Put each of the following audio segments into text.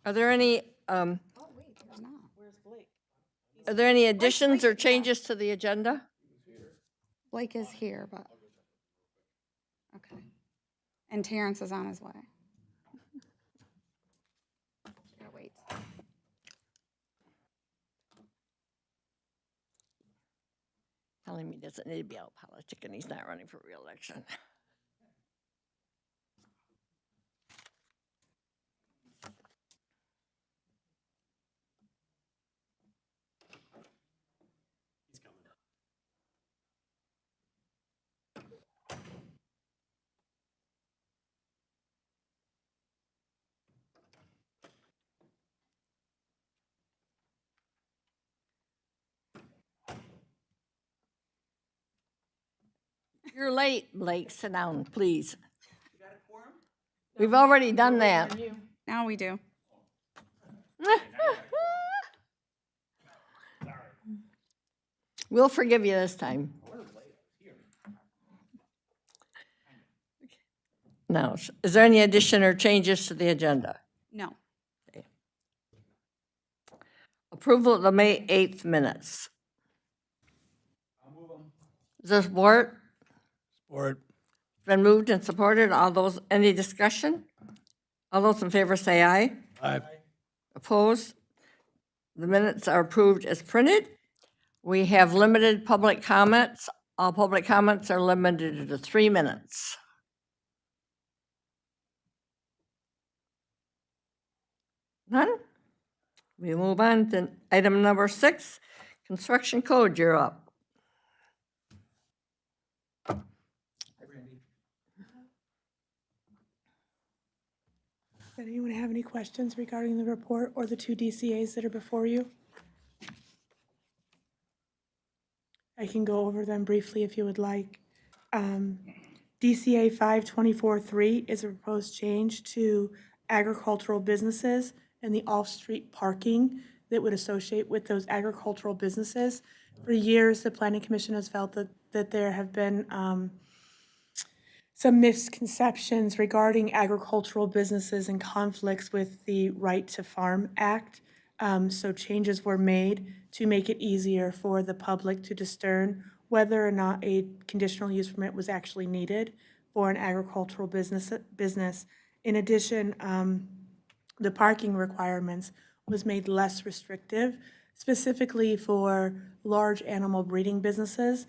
Are there any, Oh, wait, there's not. Where's Blake? are there any additions or changes to the agenda? Blake is here, but, okay. And Terrence is on his way. Gotta wait. Telling me he doesn't need to be out politicking, he's not running for reelection. You're late, Blake, sit down, please. We've already done that. Now we do. We'll forgive you this time. Now, is there any addition or changes to the agenda? No. Approval of the May 8th minutes. Is there support? Support. Been moved and supported. All those, any discussion? All those in favor say aye. Aye. Opposed? The minutes are approved as printed. We have limited public comments. All public comments are limited to 3 minutes. None? We move on to item number 6, construction code, you're up. Does anyone have any questions regarding the report or the 2 DCAs that are before you? I can go over them briefly if you would like. DCA 524-3 is a proposed change to agricultural businesses and the off-street parking that would associate with those agricultural businesses. For years, the Planning Commission has felt that there have been some misconceptions regarding agricultural businesses and conflicts with the Right to Farm Act. So changes were made to make it easier for the public to discern whether or not a conditional use permit was actually needed for an agricultural business. In addition, the parking requirements was made less restrictive, specifically for large animal breeding businesses.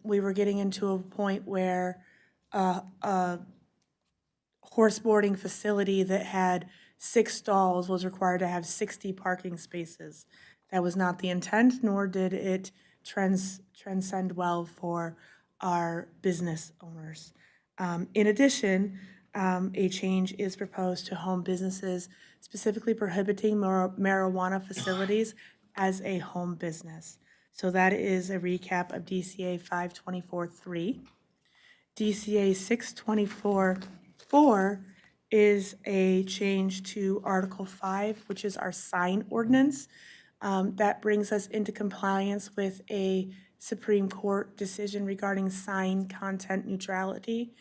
We were getting into a point where a horse boarding facility that had 6 stalls was required to have 60 parking spaces. That was not the intent, nor did it transcend well for our business owners. In addition, a change is proposed to home businesses, specifically prohibiting marijuana facilities as a home business. So that is a recap of DCA 524-3. DCA 624-4 is a change to Article 5, which is our sign ordinance. That brings us into compliance with a Supreme Court decision regarding sign content neutrality.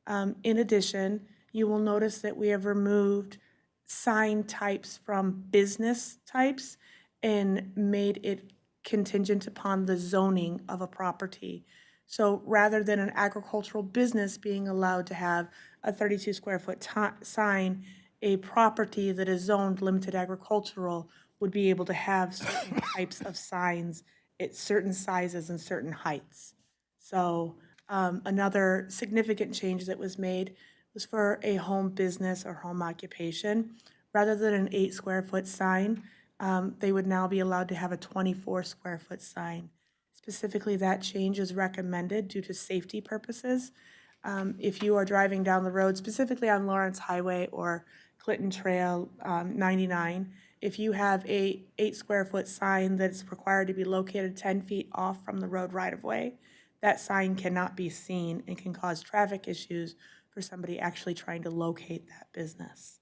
In addition, you will notice that we have removed sign types from business types and made it contingent upon the zoning of a property. So rather than an agricultural business being allowed to have a 32 square foot sign, a property that is zoned limited agricultural would be able to have certain types of signs at certain sizes and certain heights. So another significant change that was made was for a home business or home occupation. Rather than an 8 square foot sign, they would now be allowed to have a 24 square foot sign. Specifically, that change is recommended due to safety purposes. If you are driving down the road, specifically on Lawrence Highway or Clinton Trail 99, if you have a 8 square foot sign that's required to be located 10 feet off from the road right of way, that sign cannot be seen and can cause traffic issues for somebody actually trying to locate that business.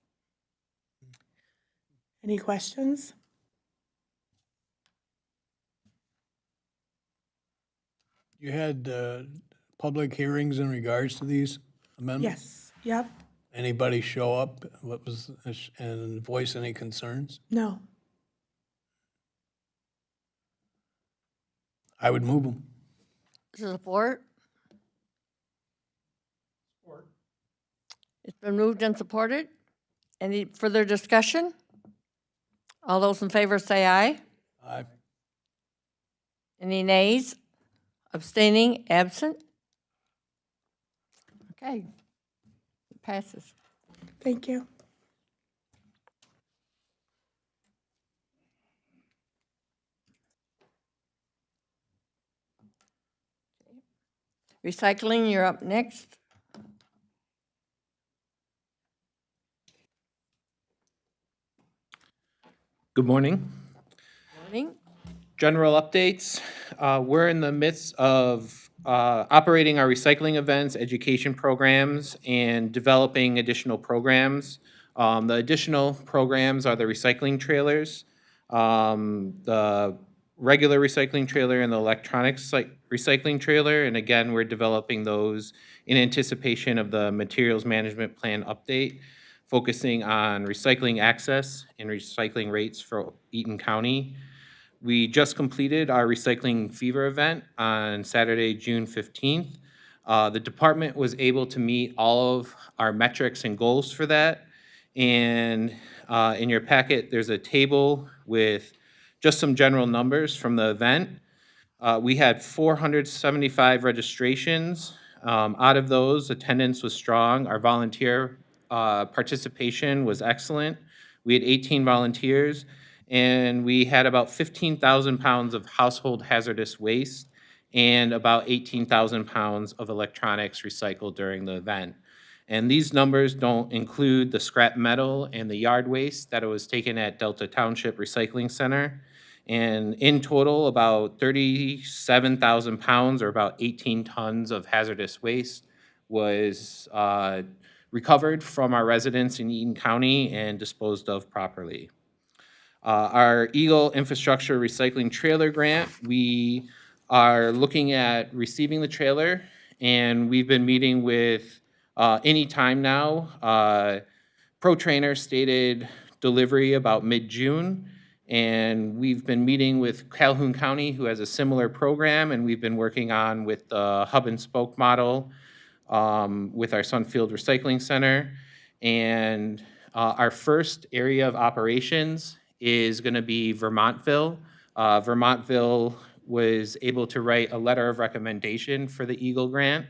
Any questions? You had public hearings in regards to these amendments? Yes, yep, Anybody show up, and voice any concerns? no. I would move them. Support? It's been moved and supported. Any further discussion? All those in favor say aye. Aye. Any nays? Abstaining, absent? Okay. It passes. Thank you. Recycling, you're up next. Good morning. Morning. General updates. We're in the midst of operating our recycling events, education programs, and developing additional programs. The additional programs are the recycling trailers, the regular recycling trailer, and the electronic recycling trailer. And again, we're developing those in anticipation of the materials management plan update, focusing on recycling access and recycling rates for Eaton County. We just completed our Recycling Fever event on Saturday, June 15th. The department was able to meet all of our metrics and goals for that. And in your packet, there's a table with just some general numbers from the event. We had 475 registrations. Out of those, attendance was strong. Our volunteer participation was excellent. We had 18 volunteers, and we had about 15,000 pounds of household hazardous waste and about 18,000 pounds of electronics recycled during the event. And these numbers don't include the scrap metal and the yard waste that was taken at Delta Township Recycling Center. And in total, about 37,000 pounds, or about 18 tons of hazardous waste was recovered from our residents in Eaton County and disposed of properly. Our Eagle Infrastructure Recycling Trailer Grant, we are looking at receiving the trailer, and we've been meeting with Anytime now. Pro Trainer stated delivery about mid-June, and we've been meeting with Calhoun County, who has a similar program, and we've been working on with the hub and spoke model with our Sunfield Recycling Center. And our first area of operations is going to be Vermontville. Vermontville was able to write a letter of recommendation for the Eagle Grant.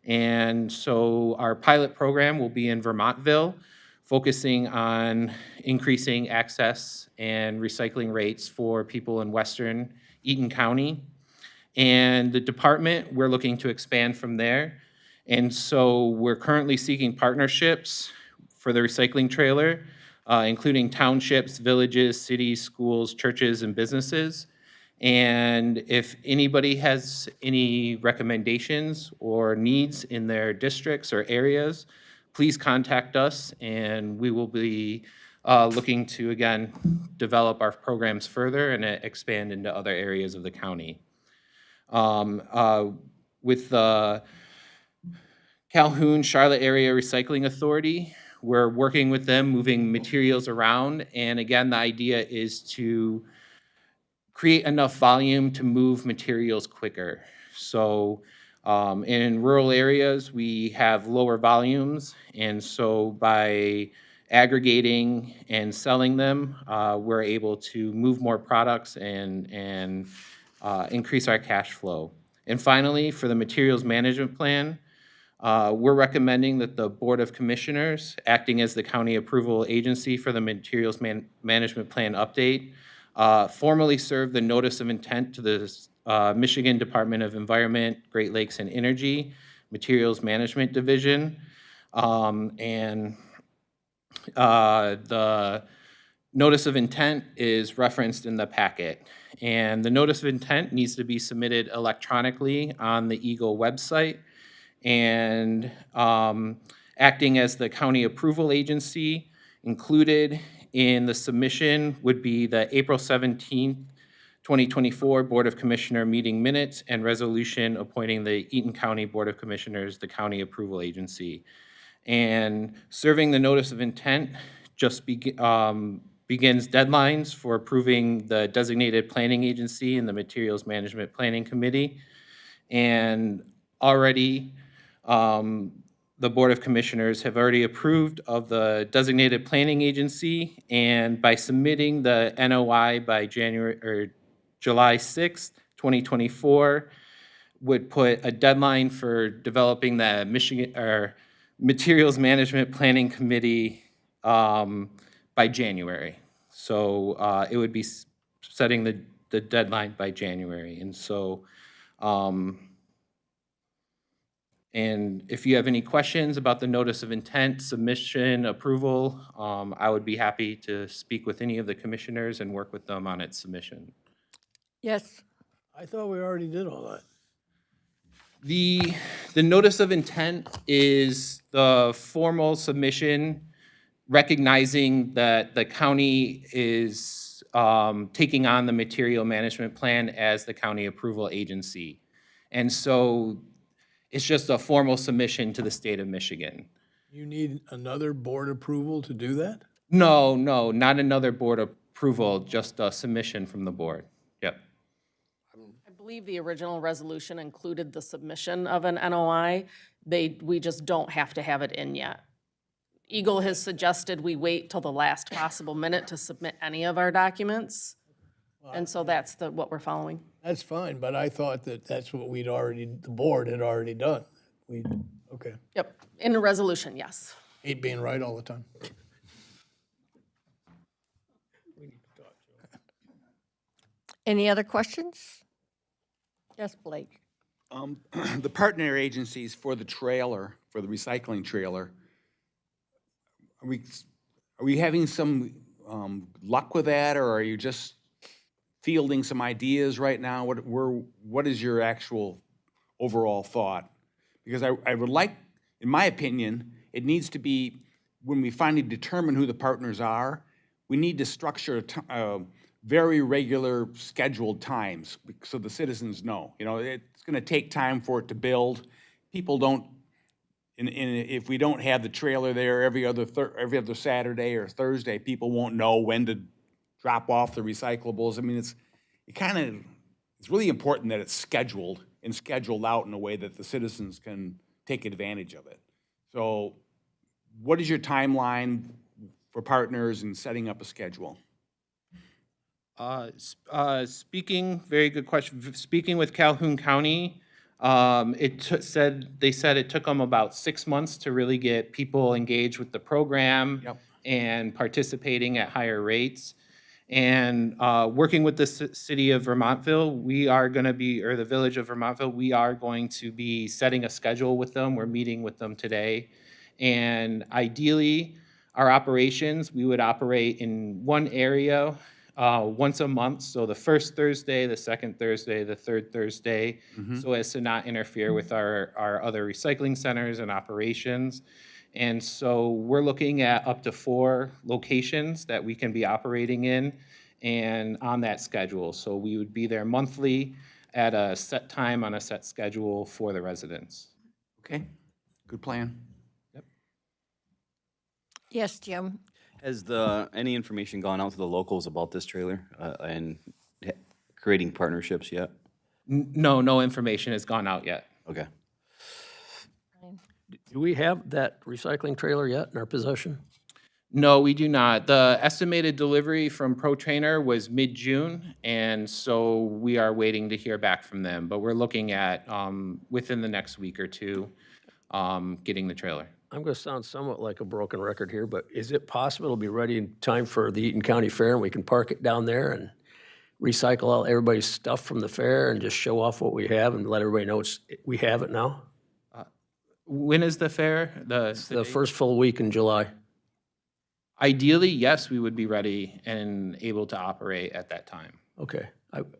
And so our pilot program will be in Vermontville, focusing on increasing access and recycling rates for people in western Eaton County. And the department, we're looking to expand from there. And so we're currently seeking partnerships for the recycling trailer, including townships, villages, cities, schools, churches, and businesses. And if anybody has any recommendations or needs in their districts or areas, please contact us, and we will be looking to, again, develop our programs further and expand into other areas of the county. With the Calhoun Charlotte Area Recycling Authority, we're working with them, moving materials around. And again, the idea is to create enough volume to move materials quicker. So in rural areas, we have lower volumes, and so by aggregating and selling them, we're able to move more products and increase our cash flow. And finally, for the materials management plan, we're recommending that the Board of Commissioners, acting as the county approval agency for the materials management plan update, formally serve the notice of intent to the Michigan Department of Environment, Great Lakes and Energy Materials Management Division. And the notice of intent is referenced in the packet. And the notice of intent needs to be submitted electronically on the Eagle website. And acting as the county approval agency, included in the submission would be the April 17th, 2024 Board of Commissioner meeting minutes and resolution appointing the Eaton County Board of Commissioners the county approval agency. And serving the notice of intent just begins deadlines for approving the designated planning agency and the Materials Management Planning Committee. And already, the Board of Commissioners have already approved of the designated planning agency, and by submitting the NOI by July 6th, 2024, would put a deadline for developing the Materials Management Planning Committee by January. So it would be setting the deadline by January. And so, and if you have any questions about the notice of intent, submission, approval, I would be happy to speak with any of the commissioners and work with them on its submission. Yes, I thought we already did all that. The notice of intent is the formal submission recognizing that the county is taking on the material management plan as the county approval agency. And so it's just a formal submission to the state of Michigan. You need another board approval to do that? No, not another board approval, just a submission from the board. Yep. I believe the original resolution included the submission of an NOI. We just don't have to have it in yet. Eagle has suggested we wait till the last possible minute to submit any of our documents. And so that's what we're following. That's fine, but I thought that that's what the board had already done. Okay. Yep, in a resolution, yes. Hate being right all the time. any other questions? Yes, Blake. The partner agencies for the trailer, for the recycling trailer, are we having some luck with that, or are you just fielding some ideas right now? What is your actual overall thought? Because I would like, in my opinion, it needs to be, when we finally determine who the partners are, we need to structure very regular scheduled times so the citizens know. You know, it's going to take time for it to build. People don't, if we don't have the trailer there every other Saturday or Thursday, people won't know when to drop off the recyclables. I mean, it's really important that it's scheduled and scheduled out in a way that the citizens can take advantage of it. So what is your timeline for partners and setting up a schedule? Very good question. Speaking with Calhoun County, they said it took them about 6 months to really get people engaged with the program. Yep. And participating at higher rates. And working with the city of Vermontville, the village of Vermontville, we are going to be setting a schedule with them. We're meeting with them today. And ideally, our operations, we would operate in one area once a month. So the first Thursday, the second Thursday, the third Thursday, so as to not interfere with our other recycling centers and operations. And so we're looking at up to 4 locations that we can be operating in and on that schedule. So we would be there monthly at a set time on a set schedule for the residents. Okay, good plan. Yes, Jim. Has any information gone out to the locals about this trailer and creating partnerships yet? No information has gone out yet. Okay. Do we have that recycling trailer yet in our possession? No, we do not. The estimated delivery from Pro Trainer was mid-June, and so we are waiting to hear back from them. But we're looking at, within the next week or two, getting the trailer. I'm going to sound somewhat like a broken record here, but is it possible to be ready in time for the Eaton County Fair and we can park it down there and recycle all everybody's stuff from the fair and just show off what we have and let everybody know we have it now? When is the fair? The First full week in July. Ideally, yes, we would be ready and able to operate at that time. Okay.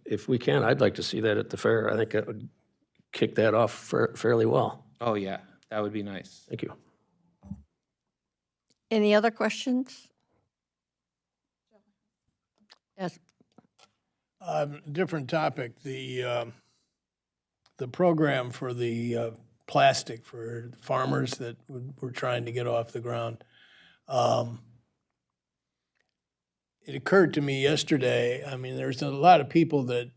If we can, I'd like to see that at the fair. I think that would kick that off fairly well. Oh, yeah, that would be nice. Thank you. Any other questions? Yes, Different topic, the program for the plastic for farmers that we're trying to get off the ground. It occurred to me yesterday, I mean, there's a lot of people that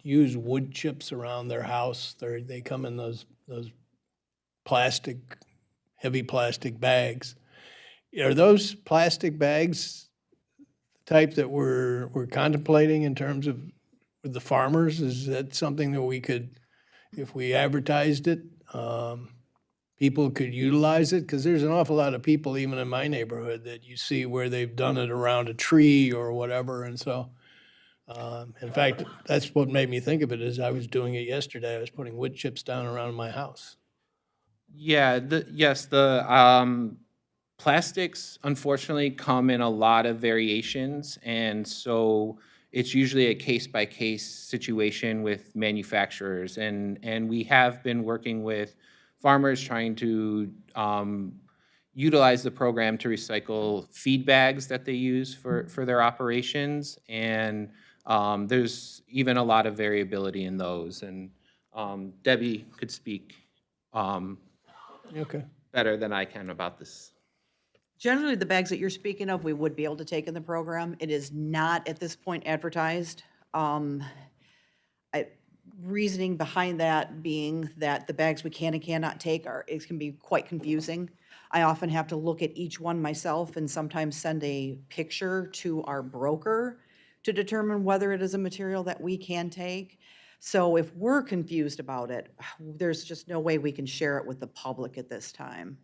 use wood chips around their house. They come in those plastic, heavy plastic bags. Are those plastic bags the type that we're contemplating in terms of with the farmers? Is that something that we could, if we advertised it, people could utilize it? Because there's an awful lot of people, even in my neighborhood, that you see where they've done it around a tree or whatever. And so, in fact, that's what made me think of it, is I was doing it yesterday. I was putting wood chips down around my house. Yeah, yes, the plastics unfortunately come in a lot of variations, and so it's usually a case-by-case situation with manufacturers. And we have been working with farmers trying to utilize the program to recycle feed bags that they use for their operations. And there's even a lot of variability in those. And Debbie could speak Okay. better than I can about this. Generally, the bags that you're speaking of, we would be able to take in the program. It is not at this point advertised. Reasoning behind that being that the bags we can and cannot take it can be quite confusing. I often have to look at each one myself and sometimes send a picture to our broker to determine whether it is a material that we can take. So if we're confused about it, there's just no way we can share it with the public at this time.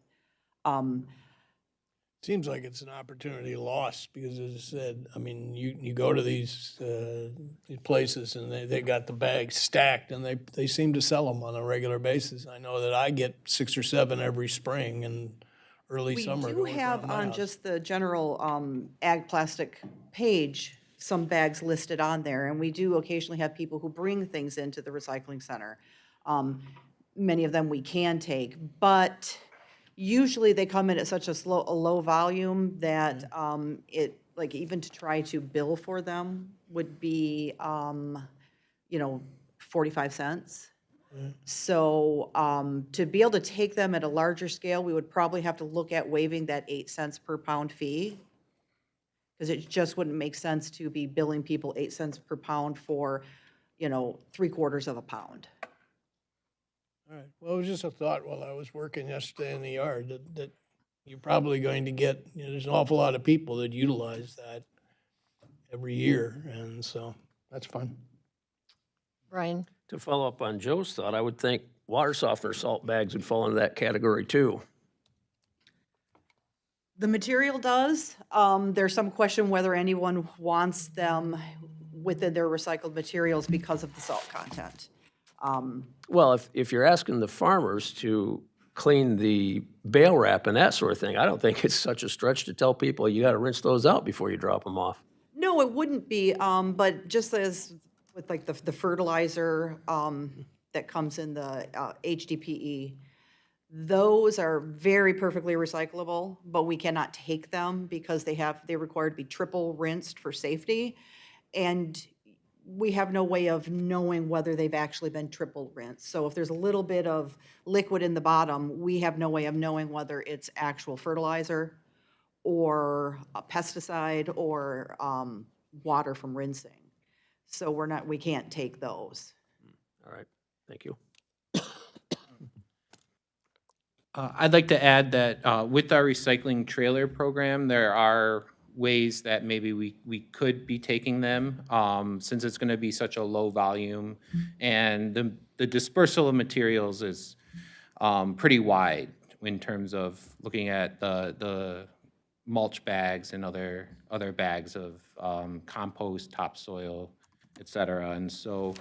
Seems like it's an opportunity lost because, as I said, I mean, you go to these places and they got the bags stacked and they seem to sell them on a regular basis. I know that I get 6 or 7 every spring and early summer. We to do work have around my on house. just the general ag plastic page, some bags listed on there, and we do occasionally have people who bring things into the recycling center. Many of them we can take, but usually they come in at such a low volume that it, like, even to try to bill for them would be, 45 cents. So to be able to take them at a larger scale, we would probably have to look at waiving that 8 cents per pound fee, because it just wouldn't make sense to be billing people 8 cents per pound for, 3/4 of a pound. All right. Well, it was just a thought while I was working yesterday in the yard that you're probably going to get, there's an awful lot of people that utilize that every year. And so that's fun. Brian? To follow up on Joe's thought, I would think water softener salt bags would fall into that category too. The material does. There's some question whether anyone wants them within their recycled materials because of the salt content. Well, if you're asking the farmers to clean the bale wrap and that sort of thing, I don't think it's such a stretch to tell people you got to rinse those out before you drop them off. No, it wouldn't be, but just as with like the fertilizer that comes in the HDPE, those are very perfectly recyclable, but we cannot take them because they require to be triple rinsed for safety. And we have no way of knowing whether they've actually been triple rinsed. So if there's a little bit of liquid in the bottom, we have no way of knowing whether it's actual fertilizer or a pesticide or water from rinsing. So we can't take those. All right, thank you. I'd like to add that with our recycling trailer program, there are ways that maybe we could be taking them since it's going to be such a low volume. And the dispersal of materials is pretty wide in terms of looking at the mulch bags and other bags of compost, topsoil, et cetera. And so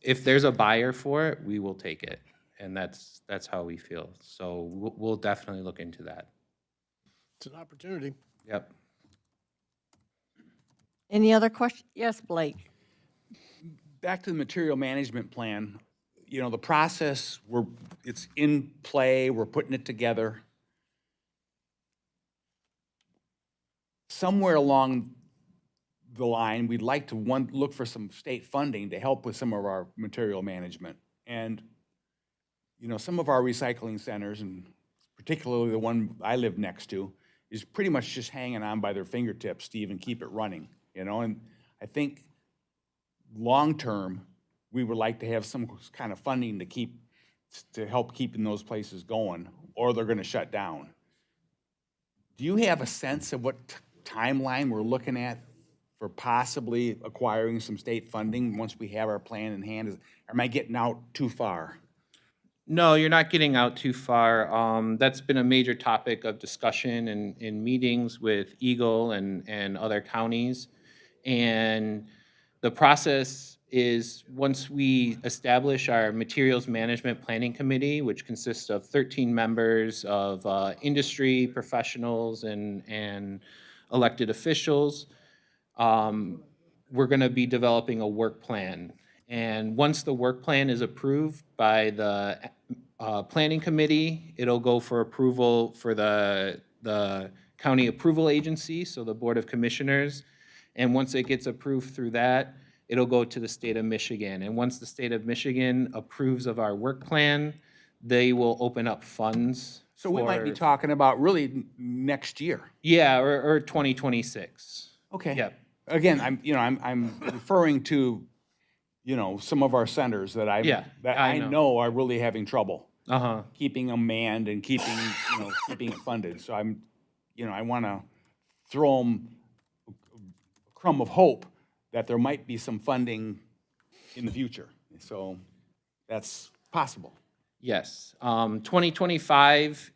if there's a buyer for it, we will take it. And that's how we feel. So we'll definitely look into that. It's an opportunity. Yep. Any other questions? Yes, Blake? back to the material management plan, you know, the process, it's in play, we're putting it together. Somewhere along the line, we'd like to look for some state funding to help with some of our material management. And, you know, some of our recycling centers, and particularly the one I live next to, is pretty much just hanging on by their fingertips to even keep it running, you know? And I think long-term, we would like to have some kind of funding to help keeping those places going, or they're gonna shut down. Do you have a sense of what timeline we're looking at for possibly acquiring some state funding once we have our plan in hand? Am I getting out too far? No, you're not getting out too far. That's been a major topic of discussion in meetings with Eagle and other counties. And the process is, once we establish our Materials Management Planning Committee, which consists of 13 members of industry professionals and elected officials, we're going to be developing a work plan. And once the work plan is approved by the planning committee, it'll go for approval for the county approval agency, so the Board of Commissioners. And once it gets approved through that, it'll go to the state of Michigan. And once the state of Michigan approves of our work plan, they will open up funds. So we might be for- talking about really next year. Yeah, or 2026. Okay. Yep. Again, I'm referring to, you know, some of our centers that Yeah, I I know. know are really having trouble Uh-huh. keeping them manned and keeping it funded. So I want to throw them a crumb of hope that there might be some funding in the future. So that's possible. Yes, 2025,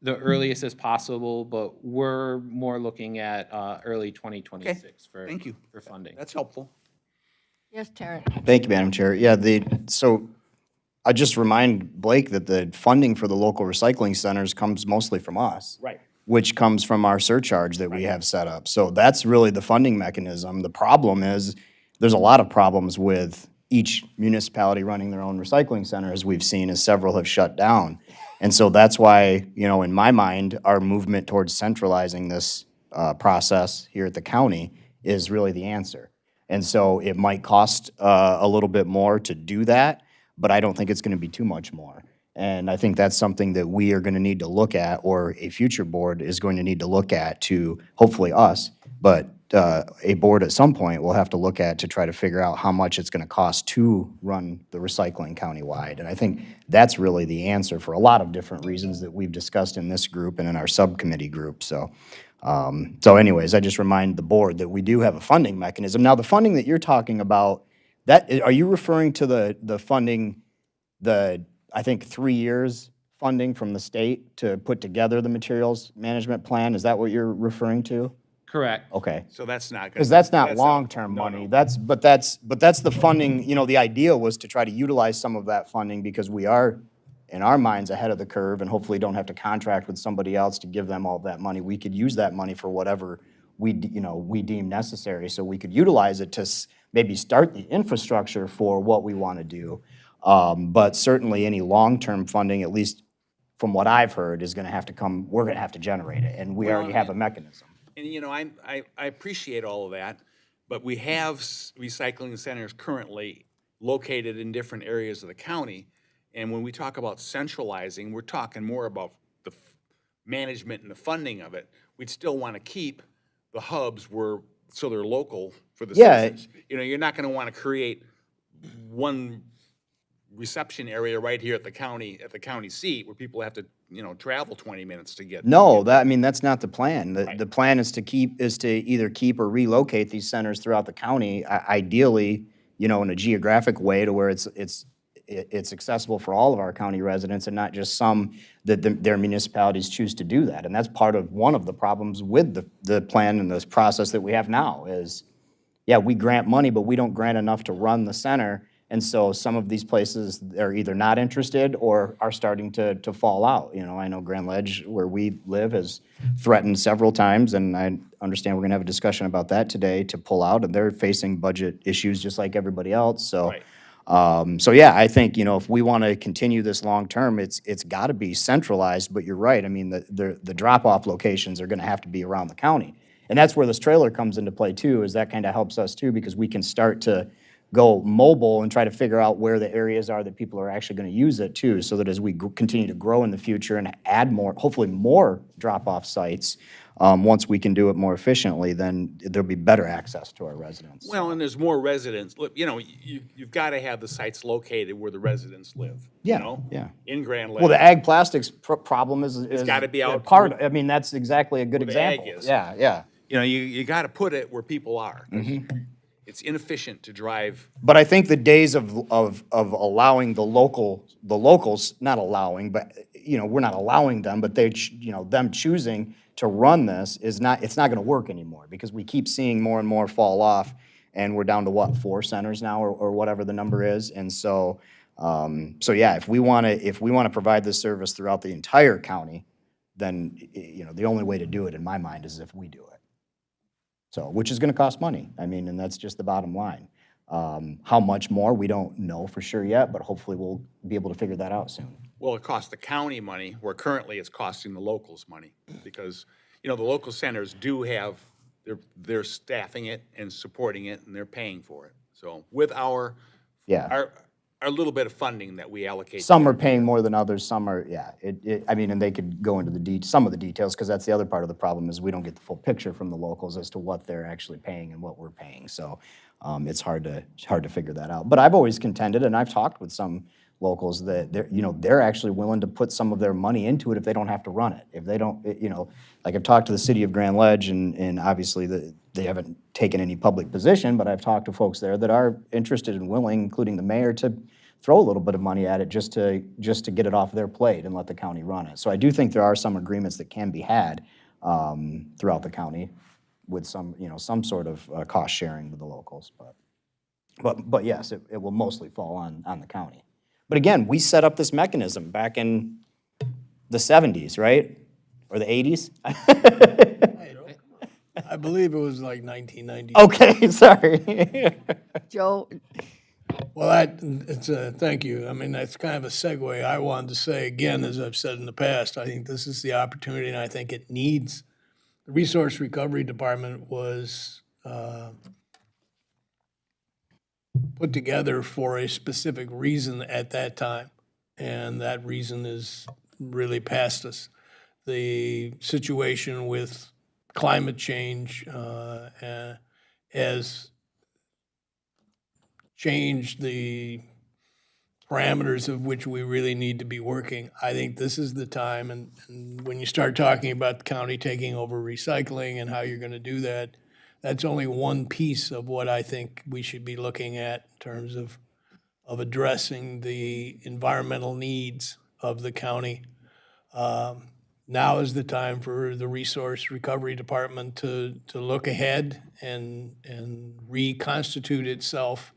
the earliest as possible, but we're more looking at early 2026 for Thank you. for funding. That's helpful. Yes, Terrence? Thank you, Madam Chair. Yeah, so I just remind Blake that the funding for the local recycling centers comes mostly from us. Right. Which comes from our surcharge that we have set up. So that's really the funding mechanism. The problem is, there's a lot of problems with each municipality running their own recycling center, as we've seen, as several have shut down. And so that's why, in my mind, our movement towards centralizing this process here at the county is really the answer. And so it might cost a little bit more to do that, but I don't think it's going to be too much more. And I think that's something that we are going to need to look at, or a future board is going to need to look at, to hopefully us, but a board at some point will have to look at to try to figure out how much it's going to cost to run the recycling countywide. And I think that's really the answer for a lot of different reasons that we've discussed in this group and in our subcommittee group. So anyways, I just remind the board that we do have a funding mechanism. Now, the funding that you're talking about, are you referring to the funding, I think 3 years funding from the state to put together the materials management plan? Is that what you're referring to? Correct. Okay. So that's not. Because that's not long-term money. That's the funding, the idea was to try to utilize some of that funding because we are, in our minds, ahead of the curve and hopefully don't have to contract with somebody else to give them all that money. We could use that money for whatever we deem necessary. So we could utilize it to maybe start the infrastructure for what we want to do. But certainly any long-term funding, at least from what I've heard, is going to have to come, we're going to have to generate it, and we already have a mechanism. And, I appreciate all of that, but we have recycling centers currently located in different areas of the county. And when we talk about centralizing, we're talking more about the management and the funding of it. We'd still want to keep the hubs so they're local for the Yeah. citizens. You're not going to want to create one reception area right here at the county seat where people have to, travel 20 minutes to get. No, that's not the plan. The plan is to either keep or relocate these centers throughout the county, ideally, in a geographic way to where it's accessible for all of our county residents and not just some that their municipalities choose to do that. And that's one of the problems with the plan and this process that we have now is, yeah, we grant money, but we don't grant enough to run the center. And so some of these places are either not interested or are starting to fall out. You know, I know Grand Ledge, where we live, has threatened several times, and I understand we're gonna have a discussion about that today, to pull out, and they're facing budget issues just like everybody else, so. Right. So yeah, I think, you know, if we want to continue this long-term, it's got to be centralized, but you're right. I mean, the drop-off locations are going to have to be around the county. And that's where this trailer comes into play too, is that kind of helps us too, because we can start to go mobile and try to figure out where the areas are that people are actually going to use it too, so that as we continue to grow in the future and add more, hopefully more drop-off sites, once we can do it more efficiently, then there'll be better access to our residents. Well, and there's more residents, look, you know, you've got to have the sites located where the residents live, you Yeah, know? yeah. In Grand Ledge. Well, the ag plastics problem is gotta be out part, I mean, that's exactly a good where the ag example. is. Yeah, yeah. You know, you got to put it where people are. 'Cause it's inefficient to drive. But I think the days of allowing the locals, not allowing, but, you know, we're not allowing them, but you know, them choosing to run this it's not gonna work anymore, because we keep seeing more and more fall off, and we're down to what, 4 centers now, or whatever the number is, and so, yeah, if we wanna provide this service throughout the entire county, then, you know, the only way to do it, in my mind, is if we do it. So, which is gonna cost money, I mean, and that's just the bottom line. How much more, we don't know for sure yet, but hopefully we'll be able to figure that out soon. Well, it costs the county money, where currently it's costing the locals money, because, you know, the local centers do have, they're staffing it and supporting it, and they're paying for it. So with our little bit of funding that we allocate. Some are paying more than others, some are, yeah, I mean, and they could go into some of the details, because that's the other part of the problem, is we don't get the full picture from the locals as to what they're actually paying and what we're paying, so it's hard to figure that out. But I've always contended, and I've talked with some locals, that they're actually willing to put some of their money into it if they don't have to run it. If they don't, you know, like I've talked to the city of Grand Ledge, and obviously they haven't taken any public position, but I've talked to folks there that are interested and willing, including the mayor, to throw a little bit of money at it just to get it off their plate and let the county run it. So I do think there are some agreements that can be had throughout the county with some sort of cost sharing with the locals, but yes, it will mostly fall on the county. But again, we set up this mechanism back in the 70s, right? Or the 80s? I believe it was like 1990. Okay, sorry. Joe, Well, thank you. I mean, that's kind of a segue. I wanted to say, again, as I've said in the past, I think this is the opportunity, and I think it needs. The Resource Recovery Department was put together for a specific reason at that time, and that reason is really past us. The situation with climate change has changed the parameters of which we really need to be working. I think this is the time, and when you start talking about the county taking over recycling and how you're going to do that, that's only one piece of what I think we should be looking at in terms of addressing the environmental needs of the county. Now is the time for the Resource Recovery Department to look ahead and reconstitute itself,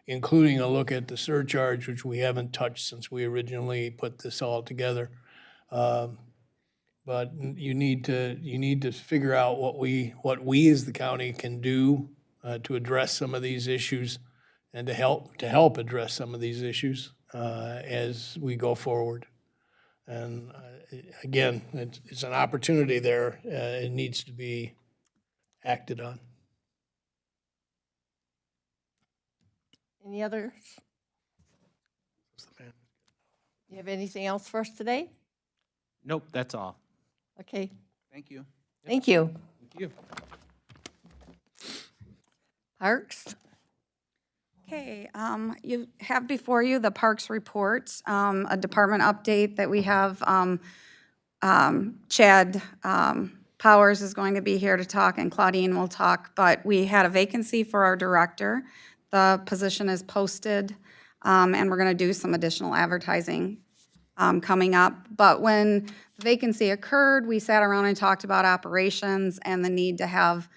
including a look at the surcharge, which we haven't touched since we originally put this all together. But you need to figure out what we as the county can do to address some of these issues, and to help address some of these issues as we go forward. And again, it's an opportunity there. It needs to be acted on. any others? You have anything else for us today? Nope, that's all. Okay, Thank you. thank you. Thank you. Parks? Okay, you have before you the Parks report, a department update that we have. Chad Powers is going to be here to talk, and Claudine will talk, but we had a vacancy for our director. The position is posted, and we're going to do some additional advertising coming up. But when the vacancy occurred, we sat around and talked about operations and the need to have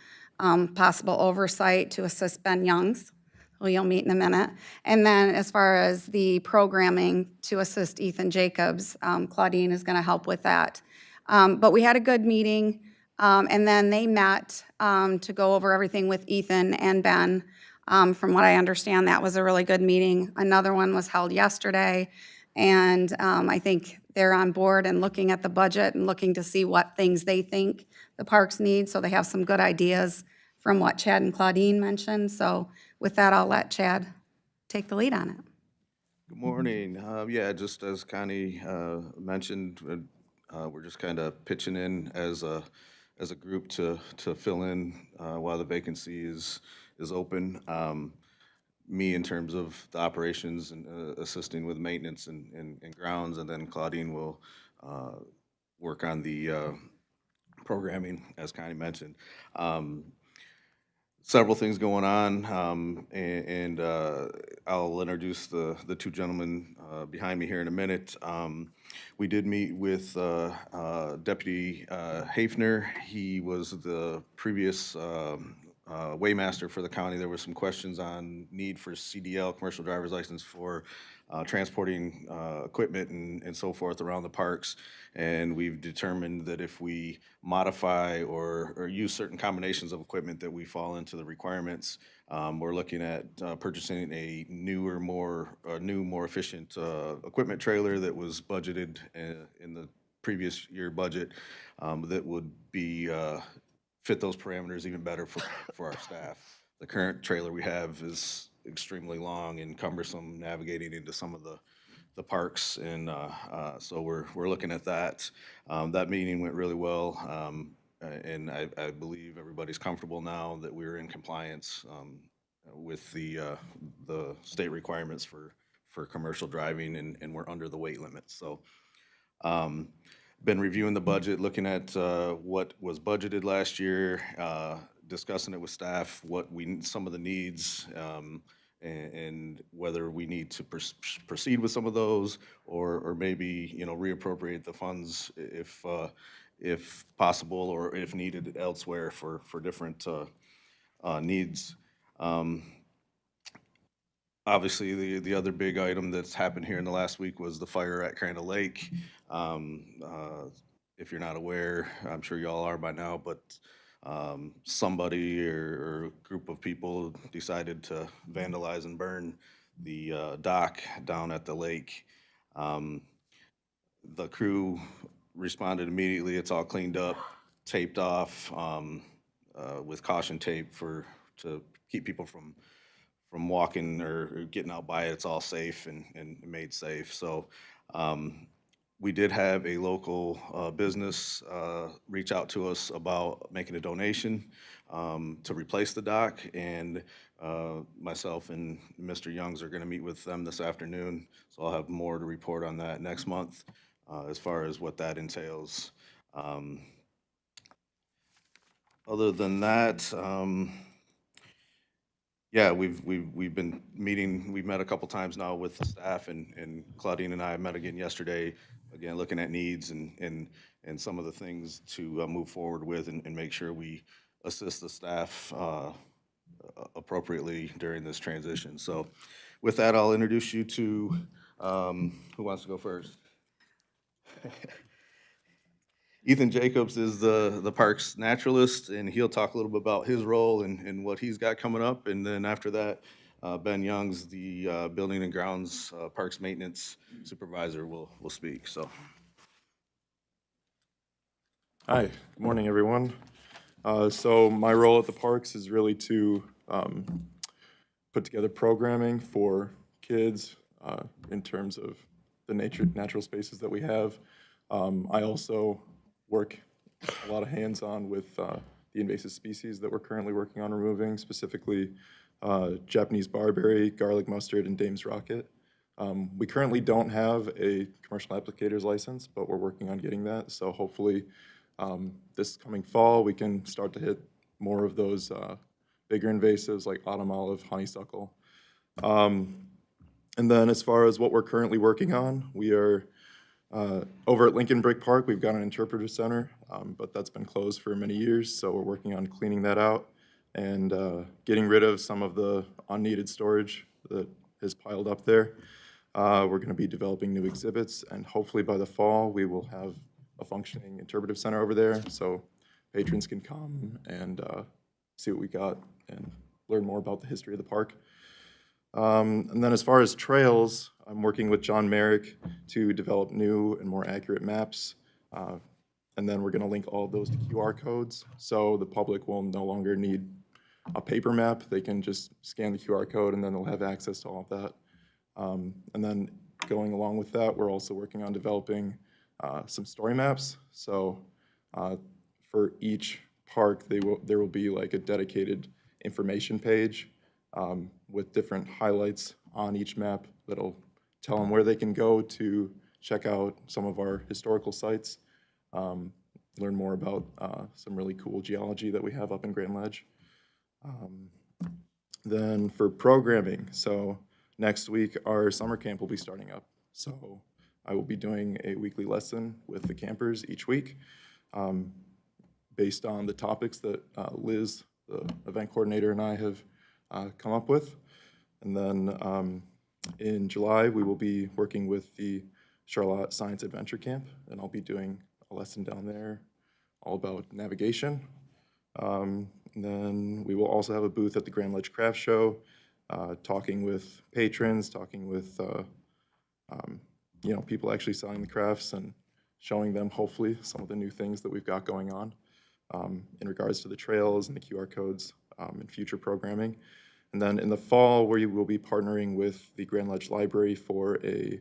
possible oversight to assist Ben Youngs, who you'll meet in a minute. And then as far as the programming to assist Ethan Jacobs, Claudine is going to help with that. But we had a good meeting, and then they met to go over everything with Ethan and Ben. From what I understand, that was a really good meeting. Another one was held yesterday, and I think they're on board and looking at the budget and looking to see what things they think the parks need, so they have some good ideas from what Chad and Claudine mentioned. So with that, I'll let Chad take the lead on it. Good morning. Yeah, just as Connie mentioned, we're just kind of pitching in as a group to fill in while the vacancy is open. Me in terms of the operations and assisting with maintenance and grounds, and then Claudine will work on the programming, as Connie mentioned. Several things going on, and I'll introduce the two gentlemen behind me here in a minute. We did meet with Deputy Hafner. He was the previous weighmaster for the county. There were some questions on need for CDL, commercial driver's license, for transporting equipment and so forth around the parks. And we've determined that if we modify or use certain combinations of equipment that we fall into the requirements. We're looking at purchasing a newer, more efficient equipment trailer that was budgeted in the previous year budget that would be fit those parameters even better for our staff. The current trailer we have is extremely long and cumbersome navigating into some of the parks, and so we're looking at that. That meeting went really well, and I believe everybody's comfortable now that we're in compliance with the state requirements for commercial driving, and we're under the weight limit. So been reviewing the budget, looking at what was budgeted last year, discussing it with staff, some of the needs, and whether we need to proceed with some of those, or maybe reappropriate the funds if possible, or if needed elsewhere for different needs. Obviously, the other big item that's happened here in the last week was the fire at Crandall Lake. If you're not aware, I'm sure y'all are by now, but somebody or a group of people decided to vandalize and burn the dock down at the lake. The crew responded immediately. It's all cleaned up, taped off with caution tape to keep people from walking or getting out by it. It's all safe and made safe. So we did have a local business reach out to us about making a donation to replace the dock, and myself and Mr. Youngs are going to meet with them this afternoon, so I'll have more to report on that next month as far as what that entails. Other than that, yeah, we've been meeting. We've met a couple times now with the staff, and Claudine and I met again yesterday. Again, looking at needs and some of the things to move forward with, and make sure we assist the staff appropriately during this transition. So, with that, I'll introduce you to who wants to go first. Ethan Jacobs is the park's naturalist, and he'll talk a little bit about his role and what he's got coming up. And then after that, Ben Youngs, the Building and Grounds Parks Maintenance Supervisor, will speak. So, hi, good morning, everyone. So my role at the parks is really to put together programming for kids in terms of the natural spaces that we have. I also work a lot of hands-on with the invasive species that we're currently working on removing, specifically Japanese barberry, garlic mustard, and Dame's rocket. We currently don't have a commercial applicator's license, but we're working on getting that. So hopefully this coming fall, we can start to hit more of those bigger invasives like autumn olive, honeysuckle. And then as far as what we're currently working on, we are over at Lincoln Brick Park. We've got an interpretive center, but that's been closed for many years, so we're working on cleaning that out. and getting rid of some of the unneeded storage that is piled up there. We're going to be developing new exhibits, and hopefully by the fall, we will have a functioning interpretive center over there, so patrons can come and see what we got and learn more about the history of the park. And then as far as trails, I'm working with John Merrick to develop new and more accurate maps. And then we're going to link all of those to QR codes, so the public will no longer need a paper map. They can just scan the QR code, and then they'll have access to all of that. And then going along with that, we're also working on developing some story maps. So for each park, there will be like a dedicated information page with different highlights on each map that'll tell them where they can go to check out some of our historical sites, learn more about some really cool geology that we have up in Grand Ledge. Then for programming, so next week our summer camp will be starting up. So I will be doing a weekly lesson with the campers each week based on the topics that Liz, the event coordinator, and I have come up with. And then in July, we will be working with the Charlotte Science Adventure Camp, and I'll be doing a lesson down there all about navigation. And then we will also have a booth at the Grand Ledge Craft Show, talking with patrons, talking with people actually selling the crafts and showing them hopefully some of the new things that we've got going on in regards to the trails and the QR codes and future programming. And then in the fall, we will be partnering with the Grand Ledge Library for a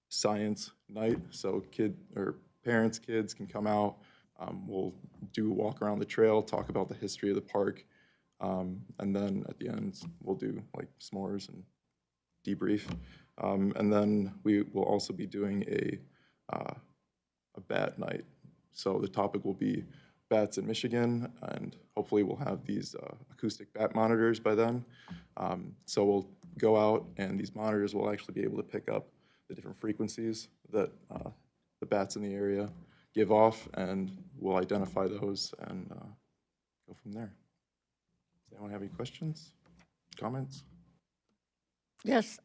science night. So parents, kids can come out. We'll do a walk around the trail, talk about the history of the park, and then at the end, we'll do like s'mores and debrief. And then we will also be doing a bat night. So the topic will be bats in Michigan, and hopefully we'll have these acoustic bat monitors by then. So we'll go out, and these monitors will actually be able to pick up the different frequencies that the bats in the area give off, and we'll identify those and go from there. Does anyone have any questions, comments? Yes.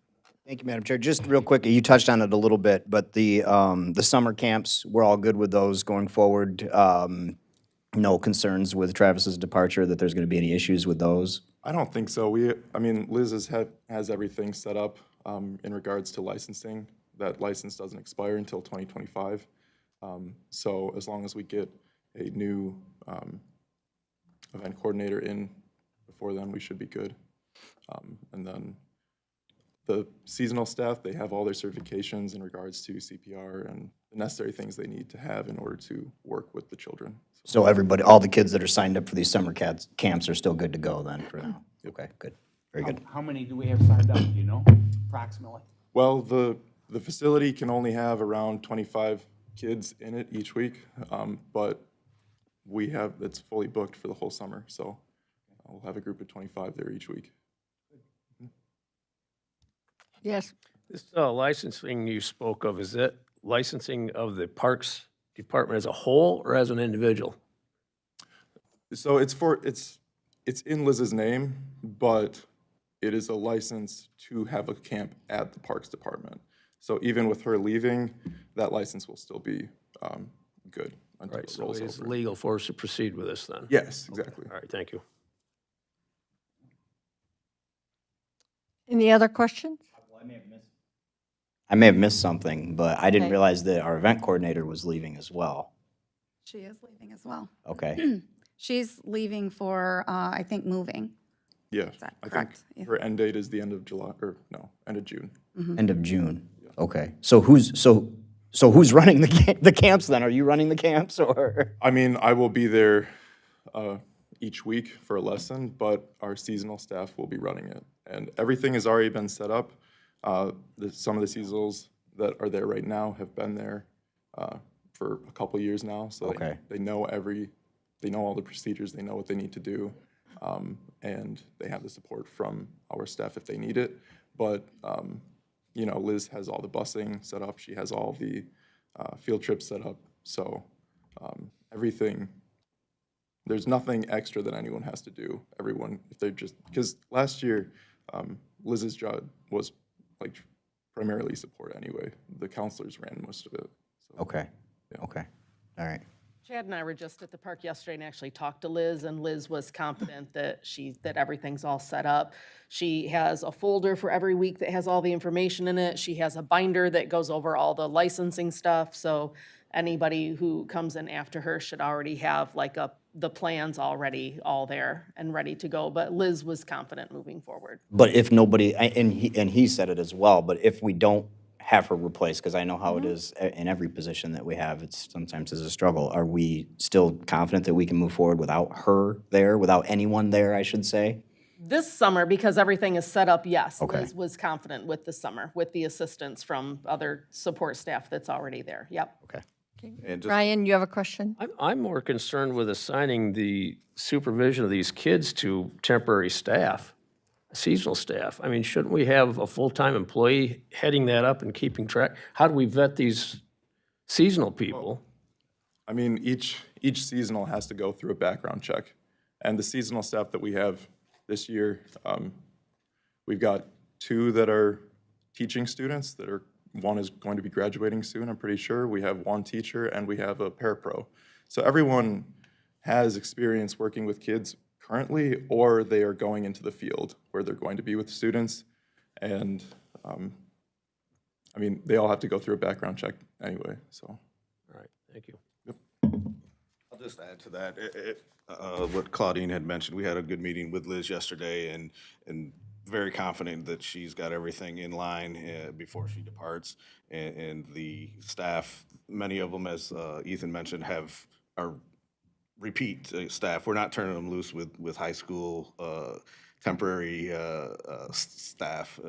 Thank you, Madam Chair. Just real quick, you touched on it a little bit, but the summer camps, we're all good with those going forward. No concerns with Travis's departure, that there's going to be any issues with those? I don't think so. Liz has everything set up in regards to licensing. That license doesn't expire until 2025. So as long as we get a new event coordinator in before then, we should be good. And then the seasonal staff, they have all their certifications in regards to CPR and the necessary things they need to have in order to work with the children. So everybody, all the kids that are signed up for these summer camps are still good to go then for now? Okay, good. Very good. How many do we have signed up, do you know, approximately? Well, the facility can only have around 25 kids in it each week, but it's fully booked for the whole summer, so we'll have a group of 25 there each week. Yes. This licensing you spoke of, is it licensing of the Parks Department as a whole or as an individual? So it's in Liz's name, but it is a license to have a camp at the Parks Department. So even with her leaving, that license will still be good until Right, it so rolls it is over. legal for us to proceed with this then? Yes, exactly. All right, thank you. Any other questions? I may have missed something, but I didn't Okay. realize that our event coordinator was leaving as well. She is leaving as well. Okay. She's leaving for, I think, moving. Yeah, that I think correct? Yeah. her end date is the end of July, or no, end of June. End of June. Okay. So who's running the camps then? Are you running the camps or? I will be there each week for a lesson, but our seasonal staff will be running it. And everything has already been set up. Some of the seasonals that are there right now have been there for a couple years now, so Okay. they know all the procedures, they know what they need to do, and they have the support from our staff if they need it. But Liz has all the busing set up, she has all the field trips set up, so everything there's nothing extra that anyone has to do. Everyone, if they're just, because last year, Liz's job was like primarily support anyway. The counselors ran most of it. So. Okay, okay, all right. Chad and I were just at the park yesterday and actually talked to Liz, and Liz was confident that that everything's all set up. She has a folder for every week that has all the information in it. She has a binder that goes over all the licensing stuff, so anybody who comes in after her should already have like the plans already all there and ready to go. But Liz was confident moving forward. But if nobody, and he said it as well, but if we don't have her replaced, because I know how it is in every position that we have, it's sometimes is a struggle, are we still confident that we can move forward without her there, without anyone there, I should say? This summer, because everything is set up, yes, Okay. Liz was confident with the summer, with the assistance from other support staff that's already there. Yep. Okay. And just, Ryan, you have a question? I'm more concerned with assigning the supervision of these kids to temporary staff, seasonal staff. I mean, shouldn't we have a full-time employee heading that up and keeping track? How do we vet these seasonal people? I mean, each seasonal has to go through a background check. And the seasonal staff that we have this year, we've got 2 that are teaching students that are, one is going to be graduating soon, I'm pretty sure. We have 1 teacher and we have a parapro. So everyone has experience working with kids currently, or they are going into the field where they're going to be with students. And I mean, they all have to go through a background check anyway, so. All right, thank you. I'll just add to that, what Claudine had mentioned. We had a good meeting with Liz yesterday, and very confident that she's got everything in line before she departs. And the staff, many of them, as Ethan mentioned, are repeat staff. We're not turning them loose with high school temporary staff,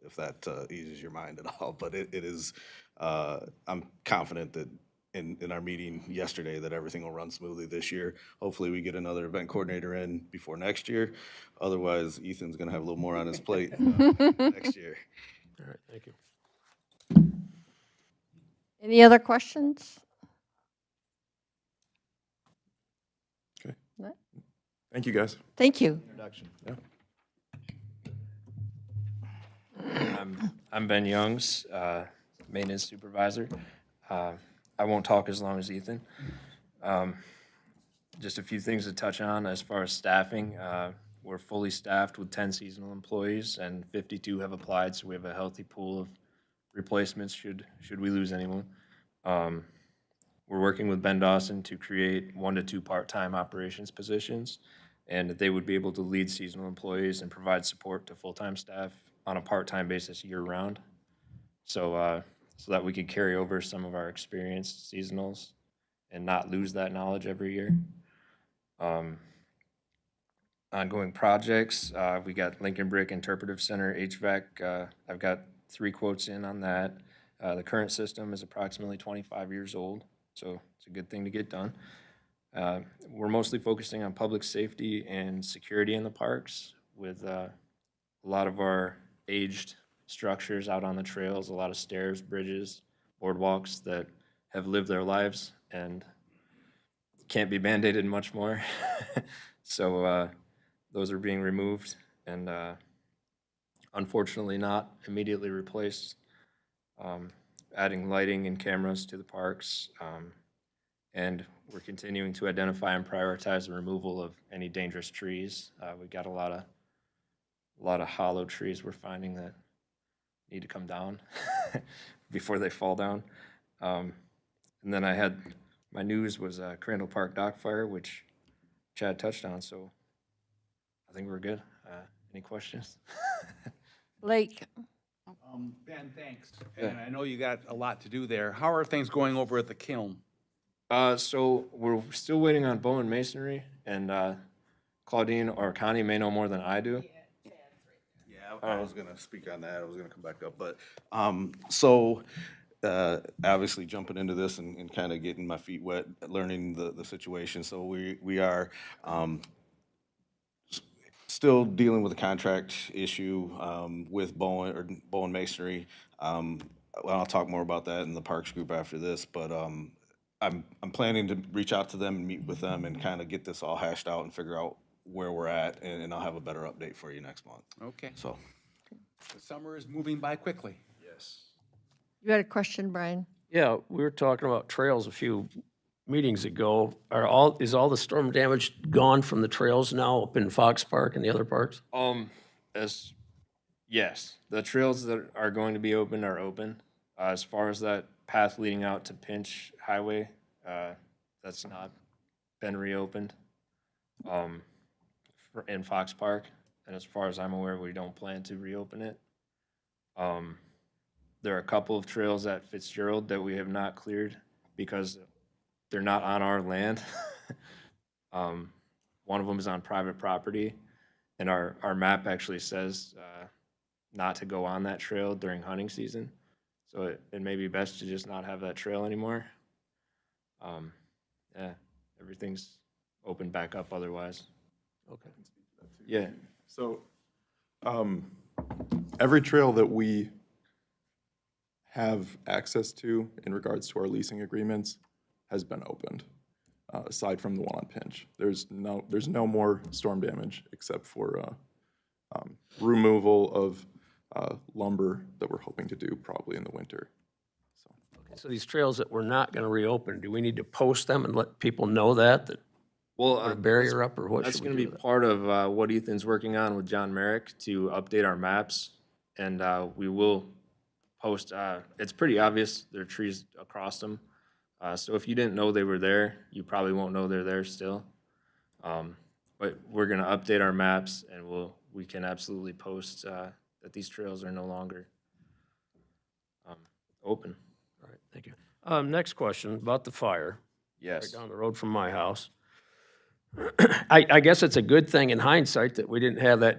if that eases your mind at all. But it is, I'm confident that in our meeting yesterday that everything will run smoothly this year. Hopefully we get another event coordinator in before next year. Otherwise, Ethan's gonna have a little more on his plate next year. All right, thank you. Any other questions? Okay. No? Thank you, guys. Thank you. I'm Ben Youngs, maintenance supervisor. I won't talk as long as Ethan. Just a few things to touch on as far as staffing. We're fully staffed with 10 seasonal employees and 52 have applied, so we have a healthy pool of replacements should we lose anyone. We're working with Ben Dawson to create 1 to 2 part-time operations positions, and that they would be able to lead seasonal employees and provide support to full-time staff on a part-time basis year-round. So that we could carry over some of our experienced seasonals and not lose that knowledge every year. Ongoing projects, we got Lincoln Brick Interpretive Center HVAC. I've got 3 quotes in on that. The current system is approximately 25 years old, so it's a good thing to get done. We're mostly focusing on public safety and security in the parks with a lot of our aged structures out on the trails, a lot of stairs, bridges, boardwalks that have lived their lives and can't be Band-Aided much more. So those are being removed and unfortunately not immediately replaced. Adding lighting and cameras to the parks. And we're continuing to identify and prioritize the removal of any dangerous trees. We've got a lot of hollow trees we're finding that need to come down before they fall down. And then I had, my news was Crandall Park dock fire, which Chad touched on, so I think we're good. Any questions? Blake? Ben, thanks. And I know you got a lot to do there. How are things going over at the kiln? So we're still waiting on Bowen Masonry, and Claudine or Connie may know more than I do. Yeah, I was gonna speak on that. I was gonna come back up, but, so, obviously jumping into this and kind of getting my feet wet, learning the situation. So we are, still dealing with the contract issue, with Bowen Masonry. Well, I'll talk more about that in the Parks Group after this, but, I'm planning to reach out to them and meet with them and kind of get this all hashed out and figure out where we're at, and I'll have a better update for you next month. Okay. So, The summer is moving by quickly. You had a question, Brian? Yeah, we were talking about trails a few meetings ago. Is all the storm damage gone from the trails now up in Fox Park and the other parks? Yes, the trails that are going to be open are open. As far as that path leading out to Pinch Highway, that's not been reopened in Fox Park. And as far as I'm aware, we don't plan to reopen it. There are a couple of trails at Fitzgerald that we have not cleared because they're not on our land. One of them is on private property, and our map actually says not to go on that trail during hunting season. So it may be best to just not have that trail anymore. Yeah, everything's opened back up otherwise. Okay. Yeah. So, every trail that we have access to in regards to our leasing agreements has been opened, aside from the one on Pinch. There's no more storm damage except for removal of lumber that we're hoping to do probably in the winter. So these trails that we're not going to reopen, do we need to post them and let people know that Well, put a barrier up, or what that's should we going to do be with that? part of what Ethan's working on with John Merrick to update our maps, and we will post. It's pretty obvious there are trees across them, so if you didn't know they were there, you probably won't know they're there still. But we're going to update our maps, and we can absolutely post that these trails are no longer open. All right, thank you. Next question about the fire. Yes. Right down the road from my house. I guess it's a good thing in hindsight that we didn't have that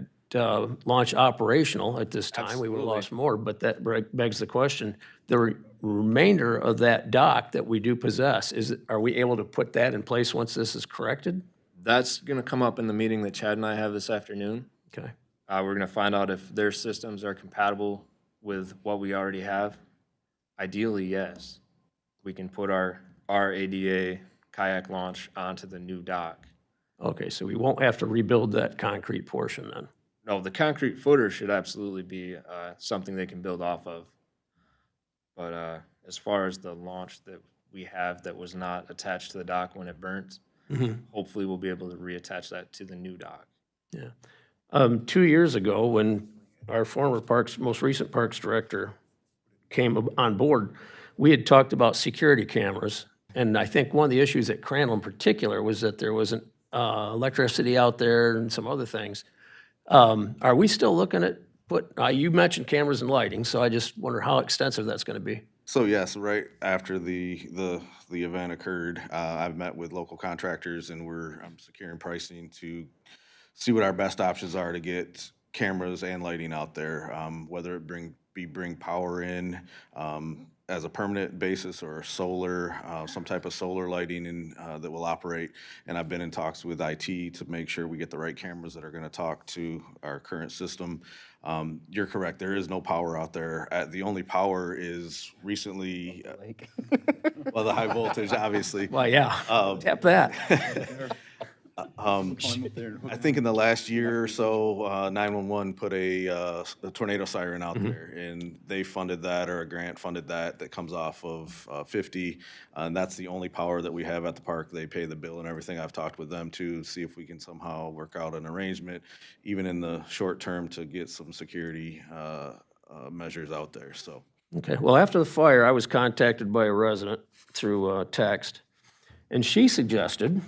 launch operational at this time. We would have lost more, but that begs the question, the remainder of that dock that we do possess, are we able to put that in place once this is corrected? That's going to come up in the meeting that Chad and I have this afternoon. Okay. We're going to find out if their systems are compatible with what we already have. Ideally, yes. We can put our ADA kayak launch onto the new dock. Okay, so we won't have to rebuild that concrete portion then? No, the concrete footer should absolutely be something they can build off of. But as far as the launch that we have that was not attached to the dock when it burnt, hopefully we'll be able to reattach that to the new dock. Yeah. 2 years ago, when our former most recent Parks Director came on board, we had talked about security cameras. And I think one of the issues at Crandall in particular was that there wasn't electricity out there and some other things. Are we still looking at you mentioned cameras and lighting, so I just wonder how extensive that's going to be. So yes, right after the event occurred, I've met with local contractors and I'm securing pricing to see what our best options are to get cameras and lighting out there, whether it bring power in as a permanent basis or solar, some type of solar lighting that will operate. And I've been in talks with IT to make sure we get the right cameras that are going to talk to our current system. You're correct, there is no power out there. The only power is recently, well, the high voltage, obviously. Well, yeah, tap that. I think in the last year or so, 911 put a tornado siren out there, and they funded that, or a grant funded that comes off of 50, and that's the only power that we have at the park. They pay the bill and everything. I've talked with them to see if we can somehow work out an arrangement, even in the short term, to get some security measures out there, so. Okay, well, after the fire, I was contacted by a resident through text, and she suggested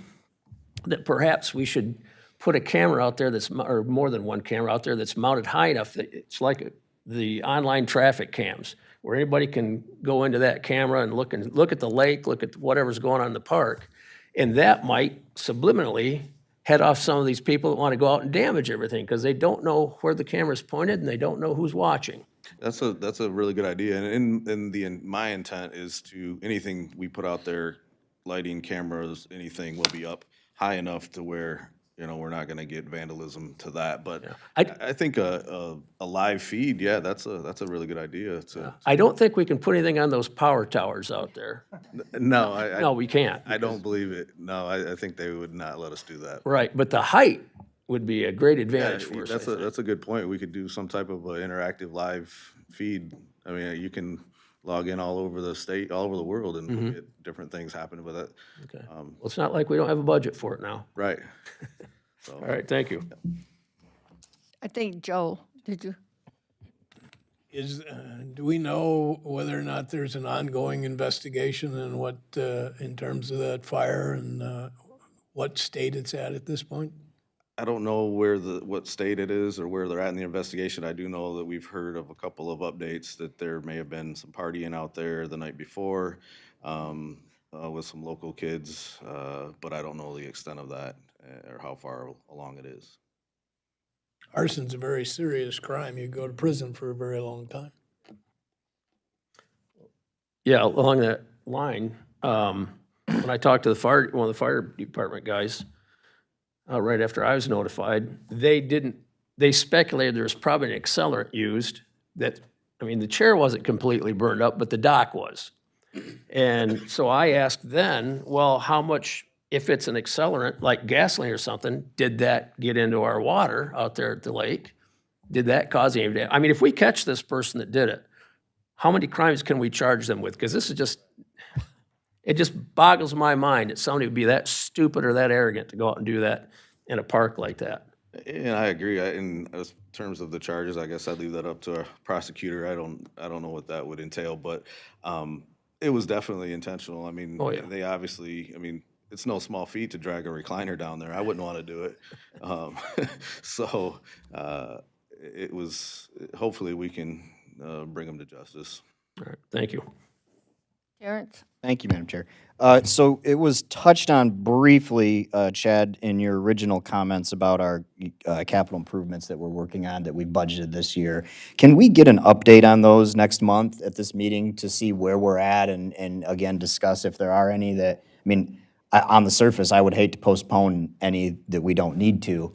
that perhaps we should put a camera out there or more than one camera out there that's mounted high enough that it's like the online traffic cams, where anybody can go into that camera and look at the lake, look at whatever's going on in the park, and that might subliminally head off some of these people that want to go out and damage everything because they don't know where the camera's pointed and they don't know who's watching. That's a really good idea, and my intent is to, anything we put out there, lighting, cameras, anything will be up high enough to where you know, we're not gonna get vandalism to that, but I- I think a live feed, yeah, that's a really good idea. I don't think we can put anything on those power towers out there. No, No, we can't. I don't believe it. No, I think they would not let us do that. Right, but the height would be a great Yeah, advantage for us, I think. that's a good point. We could do some type of a interactive live feed. I mean, you can log in all over the state, all over the world, and Mm-hmm. get different things happening with it. Okay. Well, it's not like we don't have a budget for it now. Right. All right, thank you. I think, Joe, did you? Do we know whether or not there's an ongoing investigation and what, in terms of that fire and what state it's at this point? I don't know what state it is or where they're at in the investigation. I do know that we've heard of a couple of updates that there may have been some partying out there the night before with some local kids, but I don't know the extent of that or how far along it is. Arson's a very serious crime. You go to prison for a very long time. Yeah, along that line, when I talked to one of the fire department guys, right after I was notified, they speculated there was probably an accelerant used that, I mean, the chair wasn't completely burned up, but the dock was. And so I asked then, well, how much, if it's an accelerant like gasoline or something, did that get into our water out there at the lake? Did that cause any damage? I mean, if we catch this person that did it, how many crimes can we charge them with? Because this is just, it just boggles my mind that somebody would be that stupid or that arrogant to go out and do that in a park like that. And I agree. In terms of the charges, I guess I'd leave that up to a prosecutor. I don't know what that would entail, but it was definitely intentional. I mean, Oh, yeah. they obviously, I mean, it's no small feat to drag a recliner down there. I wouldn't want to do it. So it was, hopefully we can bring them to justice. All right, thank you. Terrence? Thank you, Madam Chair. So it was touched on briefly, Chad, in your original comments about our capital improvements that we're working on, that we budgeted this year. Can we get an update on those next month at this meeting to see where we're at and again, discuss if there are any that, I mean, on the surface, I would hate to postpone any that we don't need to.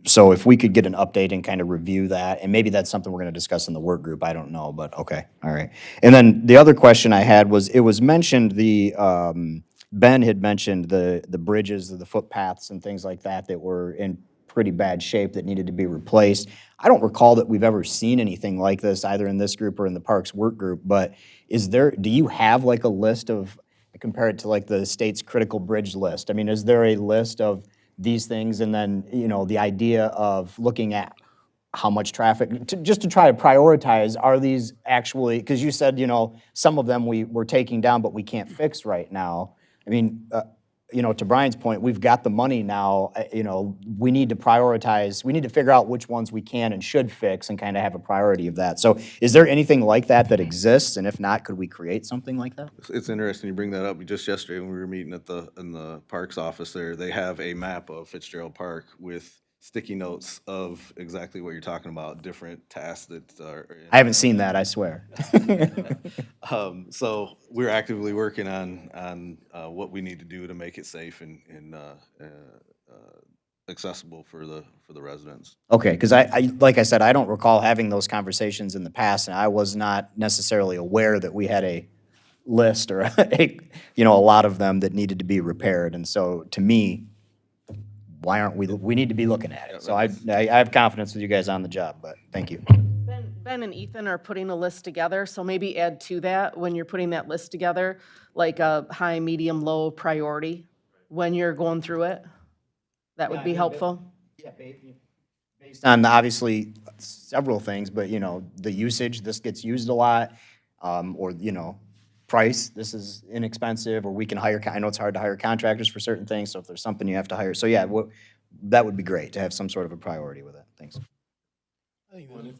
So if we could get an update and kind of review that, and maybe that's something we're going to discuss in the work group, I don't know, but okay, all right. And then the other question I had was, it was mentioned Ben had mentioned the bridges, the footpaths and things like that that were in pretty bad shape that needed to be replaced. I don't recall that we've ever seen anything like this, either in this group or in the Parks work group, but do you have like a list of, compare it to like the state's critical bridge list? I mean, is there a list of these things, and then, you know, the idea of looking at how much traffic, just to try to prioritize, are these actually, because you said, you know, some of them we're taking down, but we can't fix right now. I mean, you know, to Brian's point, we've got the money now, you know, we need to prioritize, we need to figure out which ones we can and should fix and kind of have a priority of that. So is there anything like that that exists? And if not, could we create something like that? It's interesting you bring that up. Just yesterday when we were meeting in the parks office there, they have a map of Fitzgerald Park with sticky notes of exactly what you're talking about, different tasks that are. I haven't seen that, I swear. So we're actively working on what we need to do to make it safe and accessible for the residents. Okay, because I, like I said, I don't recall having those conversations in the past, and I was not necessarily aware that we had a list or you know, a lot of them that needed to be repaired. And so, to me, why aren't we need to be looking at it. So I have confidence with you guys on the job, but thank you. Ben and Ethan are putting a list together, so maybe add to that when you're putting that list together, like a high, medium, low priority when you're going through it. That would be helpful. Yeah, based on obviously several things, but you know, the usage, this gets used a lot, or you know, price, this is inexpensive, or we can hire, I know it's hard to hire contractors for certain things, so if there's something you have to hire, so yeah, that would be great to have some sort of a priority with it. Thanks. I think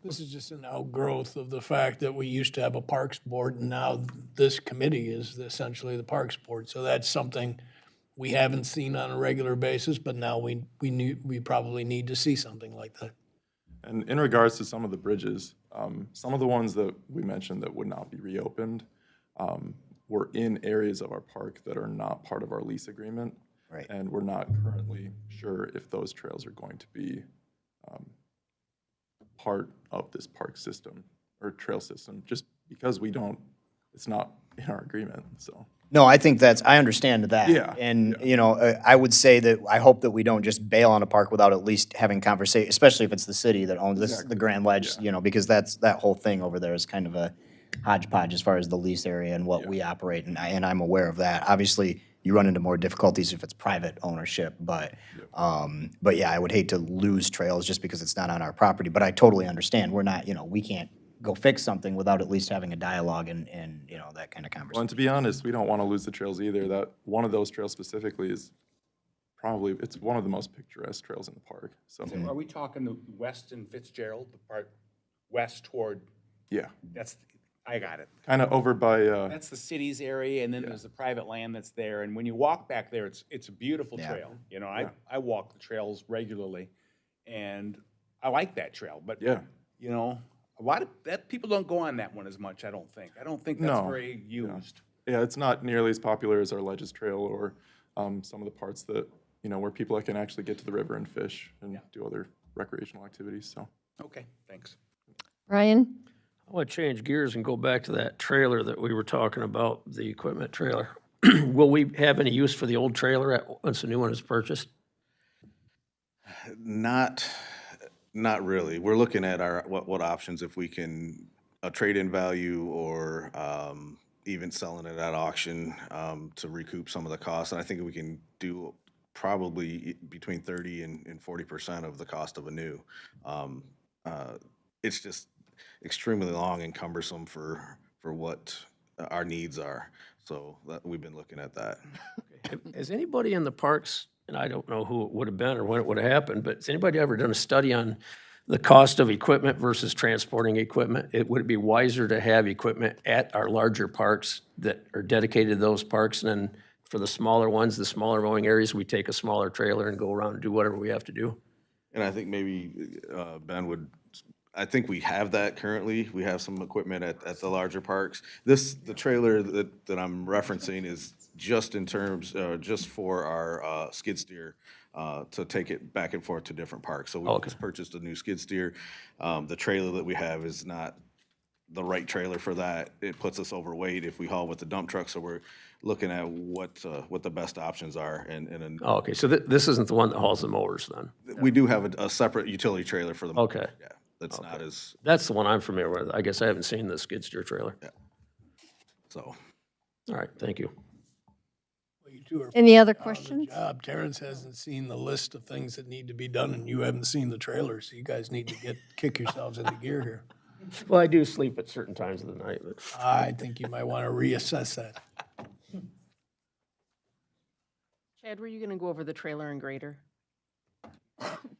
this is just an outgrowth of the fact that we used to have a Parks Board, and now this committee is essentially the Parks Board. So that's something we haven't seen on a regular basis, but now we probably need to see something like that. And in regards to some of the bridges, some of the ones that we mentioned that would not be reopened were in areas of our park that are not part of our lease agreement. Right. And we're not currently sure if those trails are going to be part of this park system or trail system, just because it's not in our agreement, so. No, I think I understand that. Yeah, And, I would say that I hope that we don't just bail on a park without at least having conversation, especially if it's the city that owns this, the Grand Ledge, because that whole thing over there is kind of a hodgepodge as far as the lease area and what we operate, and I'm aware of that. Obviously, you run into more difficulties if it's private ownership, but yeah, I would hate to lose trails just because it's not on our property, but I totally understand. We're not, we can't go fix something without at least having a dialogue and that kind of Well, conversation. and to be honest, we don't want to lose the trails either. That one of those trails specifically is it's one of the most picturesque trails in the park, so. Are we talking the west in Fitzgerald, the part west toward, Yeah, I got it. kind of over by, That's the city's area, and then there's the private land that's there, and when you walk back there, it's a beautiful Yeah. trail. I walk the trails regularly, and I like that trail, but, yeah. a lot of, people don't go on that one as much, I don't think. I don't think that's No. very used. Yeah, it's not nearly as popular as our Ledges Trail or some of the parts that, where people can actually get to the river and fish and do other recreational activities, so. Okay, thanks. Ryan? I want to change gears and go back to that trailer that we were talking about, the equipment trailer. Will we have any use for the old trailer once the new one is purchased? Not really. We're looking at what options, if we can, a trade-in value or even selling it at auction to recoup some of the costs. And I think we can do probably between 30 and 40% of the cost of a new. It's just extremely long and cumbersome for what our needs are. So we've been looking at that. Has anybody in the parks, and I don't know who it would have been or when it would have happened, but has anybody ever done a study on the cost of equipment versus transporting equipment? Would it be wiser to have equipment at our larger parks that are dedicated to those parks, and then for the smaller ones, the smaller mowing areas, we take a smaller trailer and go around and do whatever we have to do? And I think maybe Ben I think we have that currently. We have some equipment at the larger parks. The trailer that I'm referencing is just in terms, just for our skid steer, to take it back and forth to different parks. So we just purchased a new skid steer. The trailer that we have is not the right trailer for that. It puts us overweight if we haul with the dump truck, so we're looking at what the best options are. Oh, okay, so this isn't the one that hauls the mowers then? We do have a separate utility trailer for the mowers. Okay. Yeah, that's not as, That's the one I'm familiar with. I guess I haven't seen the skid steer trailer. so. All right, thank you. Well, you two are Any other on the questions? job. Terrence hasn't seen the list of things that need to be done, and you haven't seen the trailer, so you guys need to kick yourselves into gear here. Well, I do sleep at certain times of the night, but. I think you might want to reassess that. Chad, were you going to go over the trailer and grader?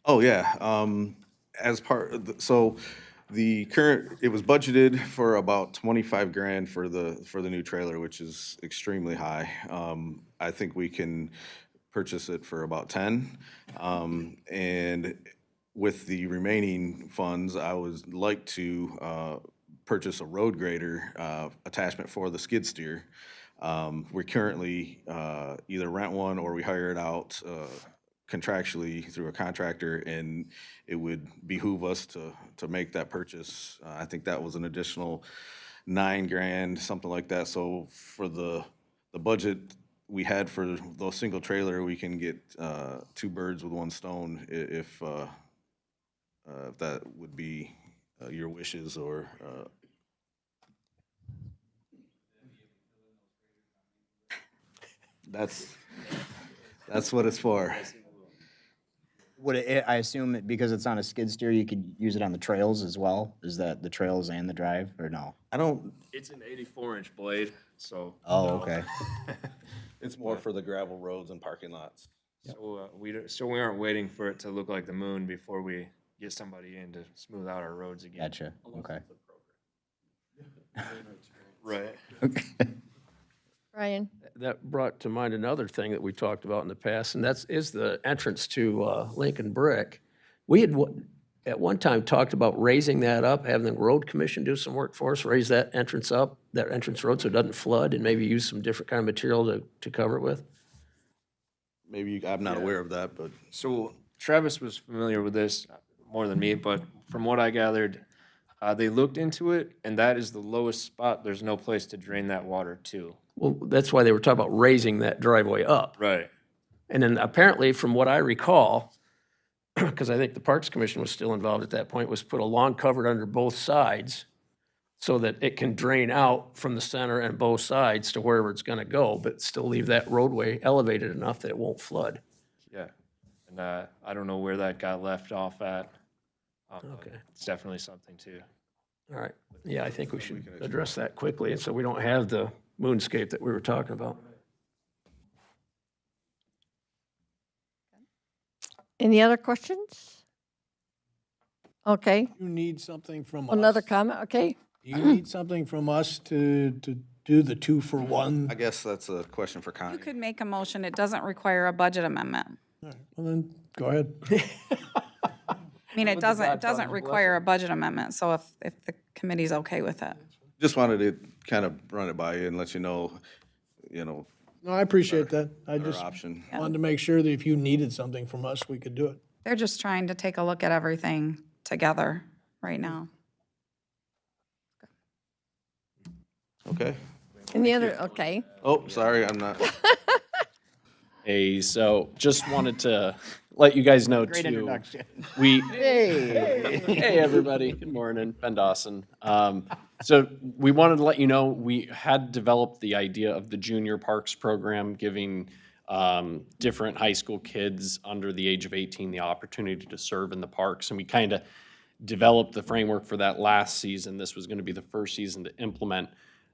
Oh, yeah. As part of so it was budgeted for about 25 grand for the new trailer, which is extremely high. I think we can purchase it for about 10. And with the remaining funds, I would like to purchase a road grader attachment for the skid steer. We currently either rent one or we hire it out contractually through a contractor, and it would behoove us to make that purchase. I think that was an additional 9 grand, something like that. So for the budget we had for the single trailer, we can get 2 birds with 1 stone if that would be your wishes or. That's what it's for. I assume that because it's on a skid steer, you could use it on the trails as well? Is that the trails and the drive, or no? I don't. It's an 84-inch blade, so. Oh, okay. It's more for the gravel roads and parking lots. So we aren't waiting for it to look like the moon before we get somebody in to smooth out our roads again. Gotcha, okay. Right. Ryan? That brought to mind another thing that we talked about in the past, and is the entrance to Lincoln Brick. We had at one time talked about raising that up, having the road commission do some work for us, raise that entrance up, that entrance road so it doesn't flood, and maybe use some different kind of material to cover it with. I'm not aware of that, but. So Travis was familiar with this more than me, but from what I gathered, they looked into it, and that is the lowest spot. There's no place to drain that water to. Well, that's why they were talking about raising that driveway up. Right. And then apparently, from what I recall, because I think the Parks Commission was still involved at that point, was put a lawn cover under both sides so that it can drain out from the center and both sides to wherever it's gonna go, but still leave that roadway elevated enough that it won't flood. Yeah. And I don't know where that got left off at. Okay. It's definitely something too. All right. Yeah, I think we should address that quickly, and so we don't have the moonscape that we were talking about. Any other questions? Okay, You need something from us. another comment, okay? You need something from us to do the 2-for-1. I guess that's a question for Connie. You could make a motion. It doesn't require a budget amendment. All right, well then, go ahead. I mean, it doesn't require a budget amendment, so if the committee's okay with it. Just wanted to kind of run it by you and let you know, No, I appreciate that. I our just option. wanted to make sure that if you needed something from us, we could do it. They're just trying to take a look at everything together right now. Okay. Any other, okay. Oh, sorry, I'm not. Hey, so just wanted to let you guys know Great too. introduction. Hey, everybody. Good morning. Ben Dawson. So we wanted to let you know, we had developed the idea of the Junior Parks Program, giving different high school kids under the age of 18 the opportunity to serve in the parks. And we kind of developed the framework for that last season. This was going to be the first season to implement.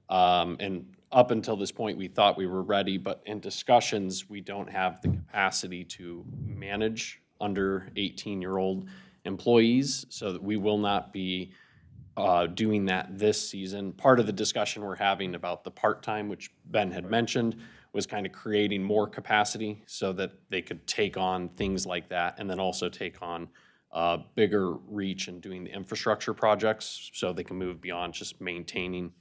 And up until this point, we thought we were ready, but in discussions, we don't have the capacity to manage under 18-year-old employees, so that we will not be doing that this season. Part of the discussion we're having about the part-time, which Ben had mentioned, was kind of creating more capacity so that they could take on things like that, and then also take on bigger reach and doing the infrastructure projects, so they can move beyond just maintaining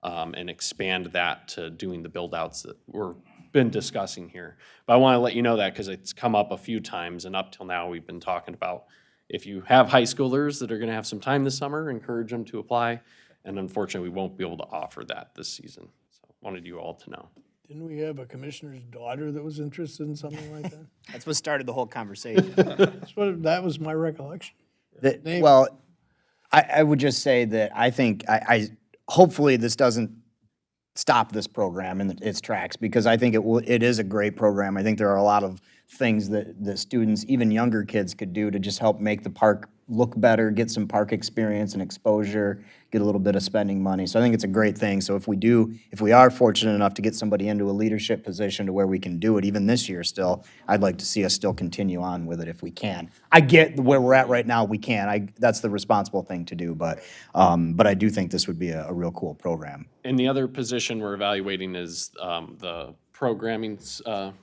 and expand that to doing the build-outs that we're been discussing here. But I want to let you know that because it's come up a few times, and up till now, we've been talking about if you have high schoolers that are going to have some time this summer, encourage them to apply. And unfortunately, we won't be able to offer that this season. So wanted you all to know. Didn't we have a commissioner's daughter that was interested in something like that? That's what started the whole conversation. That was my recollection. Name- Well, I would just say that I think, hopefully this doesn't stop this program in its tracks, because I think it is a great program. I think there are a lot of things that the students, even younger kids, could do to just help make the park look better, get some park experience and exposure, get a little bit of spending money. So I think it's a great thing. So if we are fortunate enough to get somebody into a leadership position to where we can do it, even this year still, I'd like to see us still continue on with it if we can. I get where we're at right now, we can. That's the responsible thing to do, but I do think this would be a real cool program. And the other position we're evaluating is the programming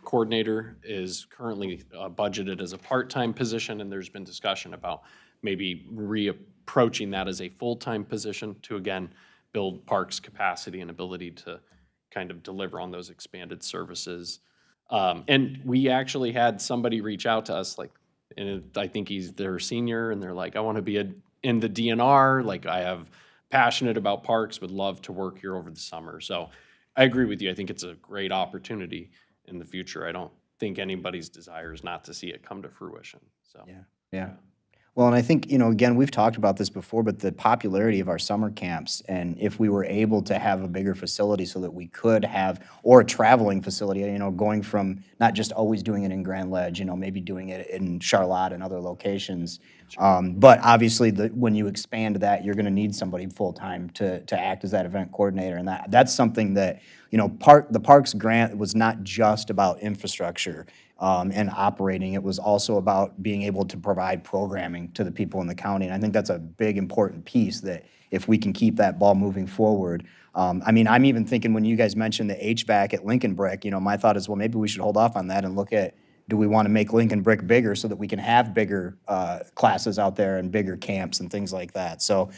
coordinator is currently budgeted as a part-time position, and there's been discussion about maybe reapproaching that as a full-time position to, again, build parks capacity and ability to kind of deliver on those expanded services. And we actually had somebody reach out to us, like, and I think they're a senior, and they're like, I want to be in the DNR, like, I have passionate about parks, would love to work here over the summer. So I agree with you. I think it's a great opportunity in the future. I don't think anybody's desire is not to see it come to fruition, so. Yeah. Well, and I think, again, we've talked about this before, but the popularity of our summer camps, and if we were able to have a bigger facility so that we could have, or a traveling facility, going from not just always doing it in Grand Ledge, maybe doing it in Charlotte and other locations. But obviously, when you expand that, you're going to need somebody full-time to act as that event coordinator. And that's something that, the Parks Grant was not just about infrastructure and operating. It was also about being able to provide programming to the people in the county. And I think that's a big, important piece that if we can keep that ball moving forward. I'm even thinking when you guys mentioned the HVAC at Lincoln Brick, my thought is, well, maybe we should hold off on that and look at, do we want to make Lincoln Brick bigger so that we can have bigger classes out there and bigger camps and things like that? So,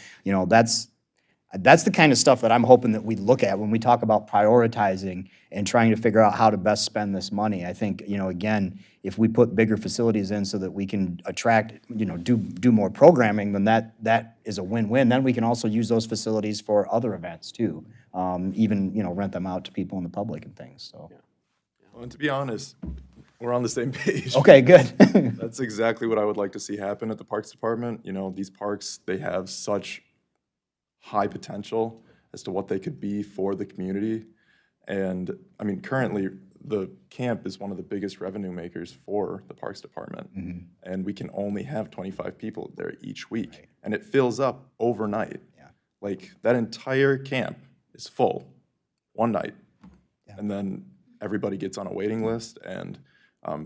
That's the kind of stuff that I'm hoping that we look at when we talk about prioritizing and trying to figure out how to best spend this money. I think, again, if we put bigger facilities in so that we can attract, do more programming, then that is a win-win. Then we can also use those facilities for other events too. Even, rent them out to people in the public and things, so. Well, and to be honest, we're on the same page. Okay, good. That's exactly what I would like to see happen at the Parks Department. These parks, they have such high potential as to what they could be for the community. And I mean, currently, the camp is one of the biggest revenue makers for the Parks Department. And we can only have 25 people there each week. And it fills up overnight. Like, that entire camp is full one night. And then everybody gets on a waiting list. And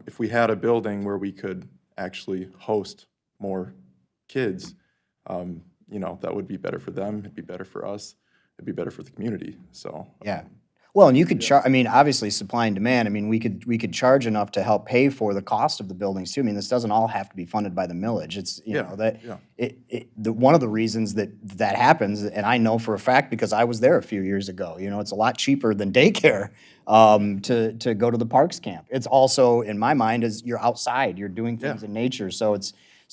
if we had a building where we could actually host more kids, that would be better for them, it'd be better for us, it'd be better for the community, so. Yeah. Well, and you could charge, obviously supply and demand, we could charge enough to help pay for the cost of the buildings too. This doesn't all have to be funded by the millage. It's, one of the reasons that happens, and I know for a fact because I was there a few years ago, it's a lot cheaper than daycare to go to the parks camp. It's also, in my mind, is you're outside, you're doing things in nature,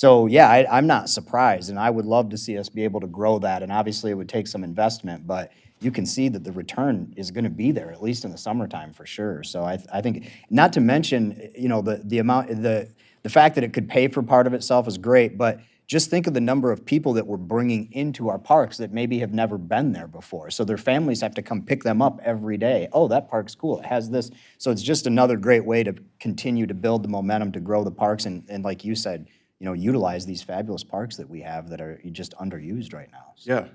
I'm not surprised, and I would love to see us be able to grow that, and obviously it would take some investment, but you can see that the return is gonna be there, at least in the summertime for sure. So I think, not to mention, the amount, the fact that it could pay for part of itself is great, but just think of the number of people that we're bringing into our parks that maybe have never been there before. So their families have to come pick them up every day. Oh, that park's cool, it has this. So it's just another great way to continue to build the momentum to grow the parks and like you said, utilize these fabulous parks that we have that are just underused right now. Yeah,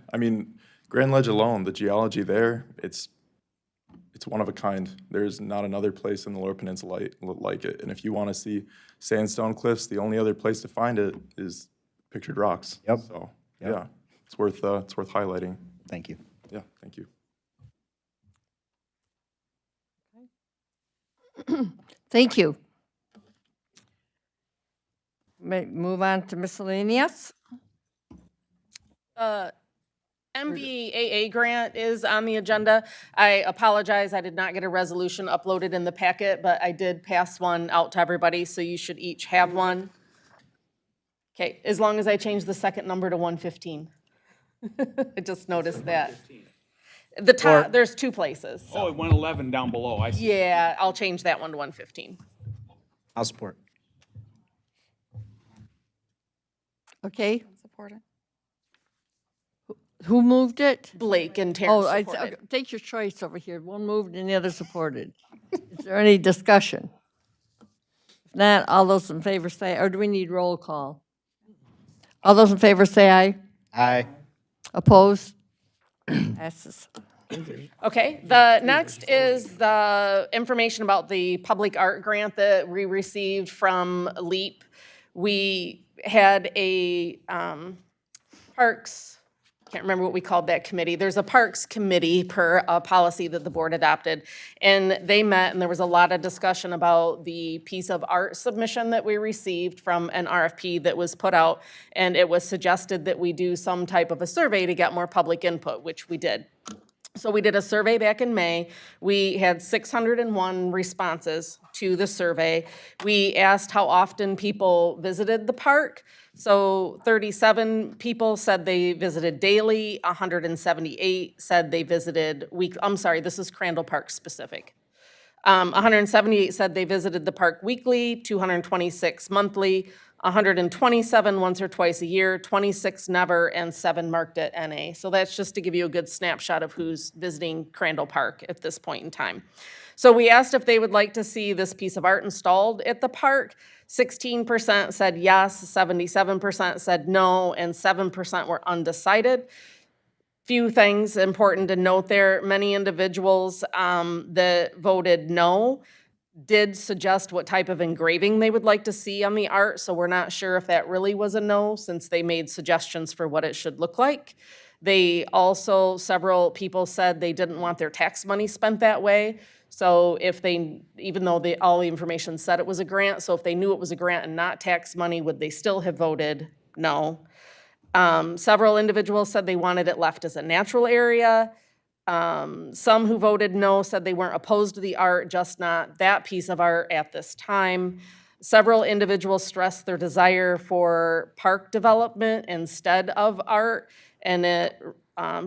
Grand Ledge alone, the geology there, it's one of a kind. There's not another place in the Lower Peninsula like it. And if you want to see sandstone cliffs, the only other place to find it is Pictured Rocks. Yep. So, yeah, it's worth highlighting. Thank you. Yeah, thank you. Thank you. Move on to miscellaneous. MVAA grant is on the agenda. I apologize, I did not get a resolution uploaded in the packet, but I did pass one out to everybody, so you should each have one. Okay, as long as I change the second number to 115. I just noticed that. The top, there's two places. so- 111 down below, I see. Yeah, I'll change that one to 115. I'll support. Okay, Support it. who moved it? Blake and Terrence Oh, supported. take your choice over here. One moved and the other supported. Is there any discussion? If not, all those in favor say, or do we need roll call? All those in favor say aye. Aye. Opposed? Passes. Okay, the next is the information about the public art grant that we received from LEAP. We had a parks, can't remember what we called that committee. There's a parks committee per a policy that the board adopted. And they met and there was a lot of discussion about the piece of art submission that we received from an RFP that was put out. And it was suggested that we do some type of a survey to get more public input, which we did. So we did a survey back in May. We had 601 responses to the survey. We asked how often people visited the park. So 37 people said they visited daily, 178 said they visited this is Crandall Park specific. 178 said they visited the park weekly, 226 monthly, 127 once or twice a year, 26 never, and 7 marked at NA. So that's just to give you a good snapshot of who's visiting Crandall Park at this point in time. So we asked if they would like to see this piece of art installed at the park. 16% said yes, 77% said no, and 7% were undecided. Few things important to note there. Many individuals that voted no did suggest what type of engraving they would like to see on the art, so we're not sure if that really was a no, since they made suggestions for what it should look like. They also, several people said they didn't want their tax money spent that way. So if they, even though all the information said it was a grant, so if they knew it was a grant and not tax money, would they still have voted no? Several individuals said they wanted it left as a natural area. Some who voted no said they weren't opposed to the art, just not that piece of art at this time. Several individuals stressed their desire for park development instead of art, and it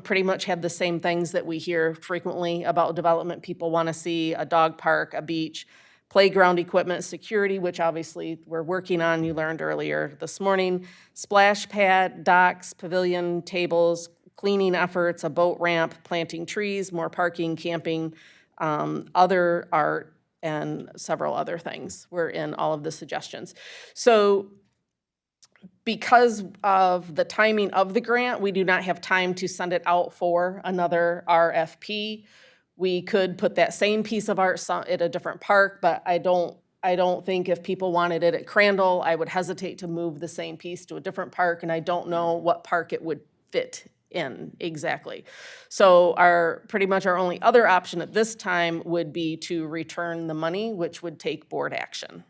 pretty much had the same things that we hear frequently about development. People want to see a dog park, a beach, playground equipment, security, which obviously we're working on, you learned earlier this morning, splash pad, docks, pavilion, tables, cleaning efforts, a boat ramp, planting trees, more parking, camping, other art, and several other things were in all of the suggestions. So because of the timing of the grant, we do not have time to send it out for another RFP. We could put that same piece of art at a different park, but I don't think if people wanted it at Crandall, I would hesitate to move the same piece to a different park, and I don't know what park it would fit in exactly. So pretty much our only other option at this time would be to return the money, which would take board action.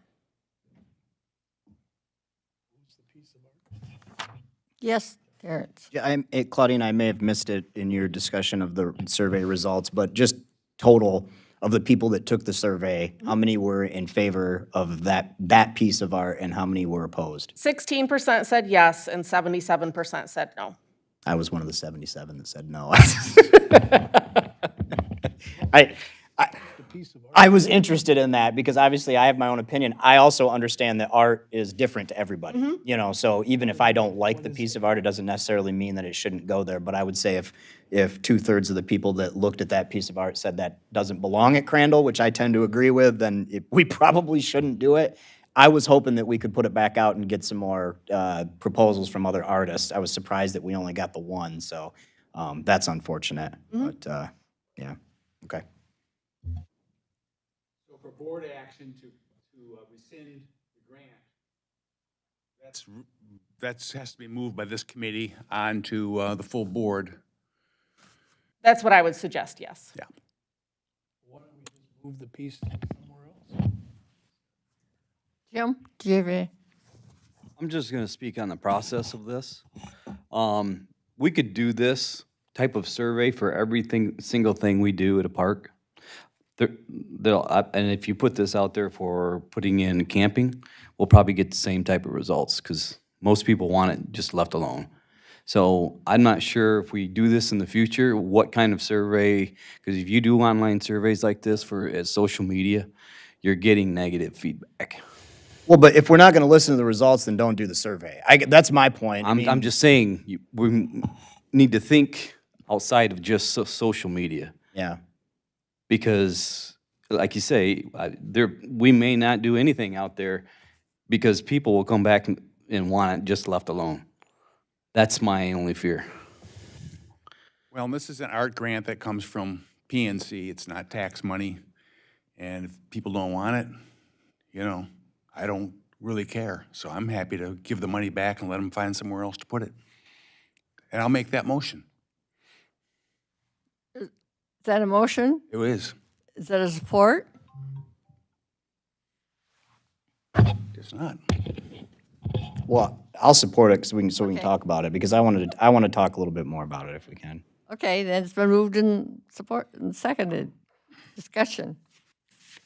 Yes, Terrence. Yeah, Claudine, I may have missed it in your discussion of the survey results, but just total of the people that took the survey, how many were in favor of that piece of art and how many were opposed? 16% said yes and 77% said no. I was one of the 77 that said no. I was interested in that because obviously I have my own opinion. I also understand that art is different to everybody, you know, so even if I don't like the piece of art, it doesn't necessarily mean that it shouldn't go there. But I would say if 2/3 of the people that looked at that piece of art said that doesn't belong at Crandall, which I tend to agree with, then we probably shouldn't do it. I was hoping that we could put it back out and get some more proposals from other artists. I was surprised that we only got the one, so that's unfortunate. But yeah, okay. So for board action to rescind the grant, that has to be moved by this committee on to the full board. That's what I would suggest, yes. Yeah. Why don't we just move the piece somewhere else? Jim, do you have any? I'm just going to speak on the process of this. We could do this type of survey for single thing we do at a park. And if you put this out there for putting in camping, we'll probably get the same type of results because most people want it just left alone. So I'm not sure if we do this in the future, what kind of survey, because if you do online surveys like this for social media, you're getting negative feedback. Well, but if we're not going to listen to the results, then don't do the survey. That's my point. I'm just saying, we need to think outside of just social media. Yeah. Because, like you say, we may not do anything out there because people will come back and want it just left alone. That's my only fear. Well, this is an art grant that comes from PNC. It's not tax money. And if people don't want it, you know, I don't really care. So I'm happy to give the money back and let them find somewhere else to put it. And I'll make that motion. Is that a motion? It is. Is that a support? It's not. Well, I'll support it so we can Okay. talk about it because I want to talk a little bit more about it if we can. Okay, then it's been moved and support and seconded. Discussion.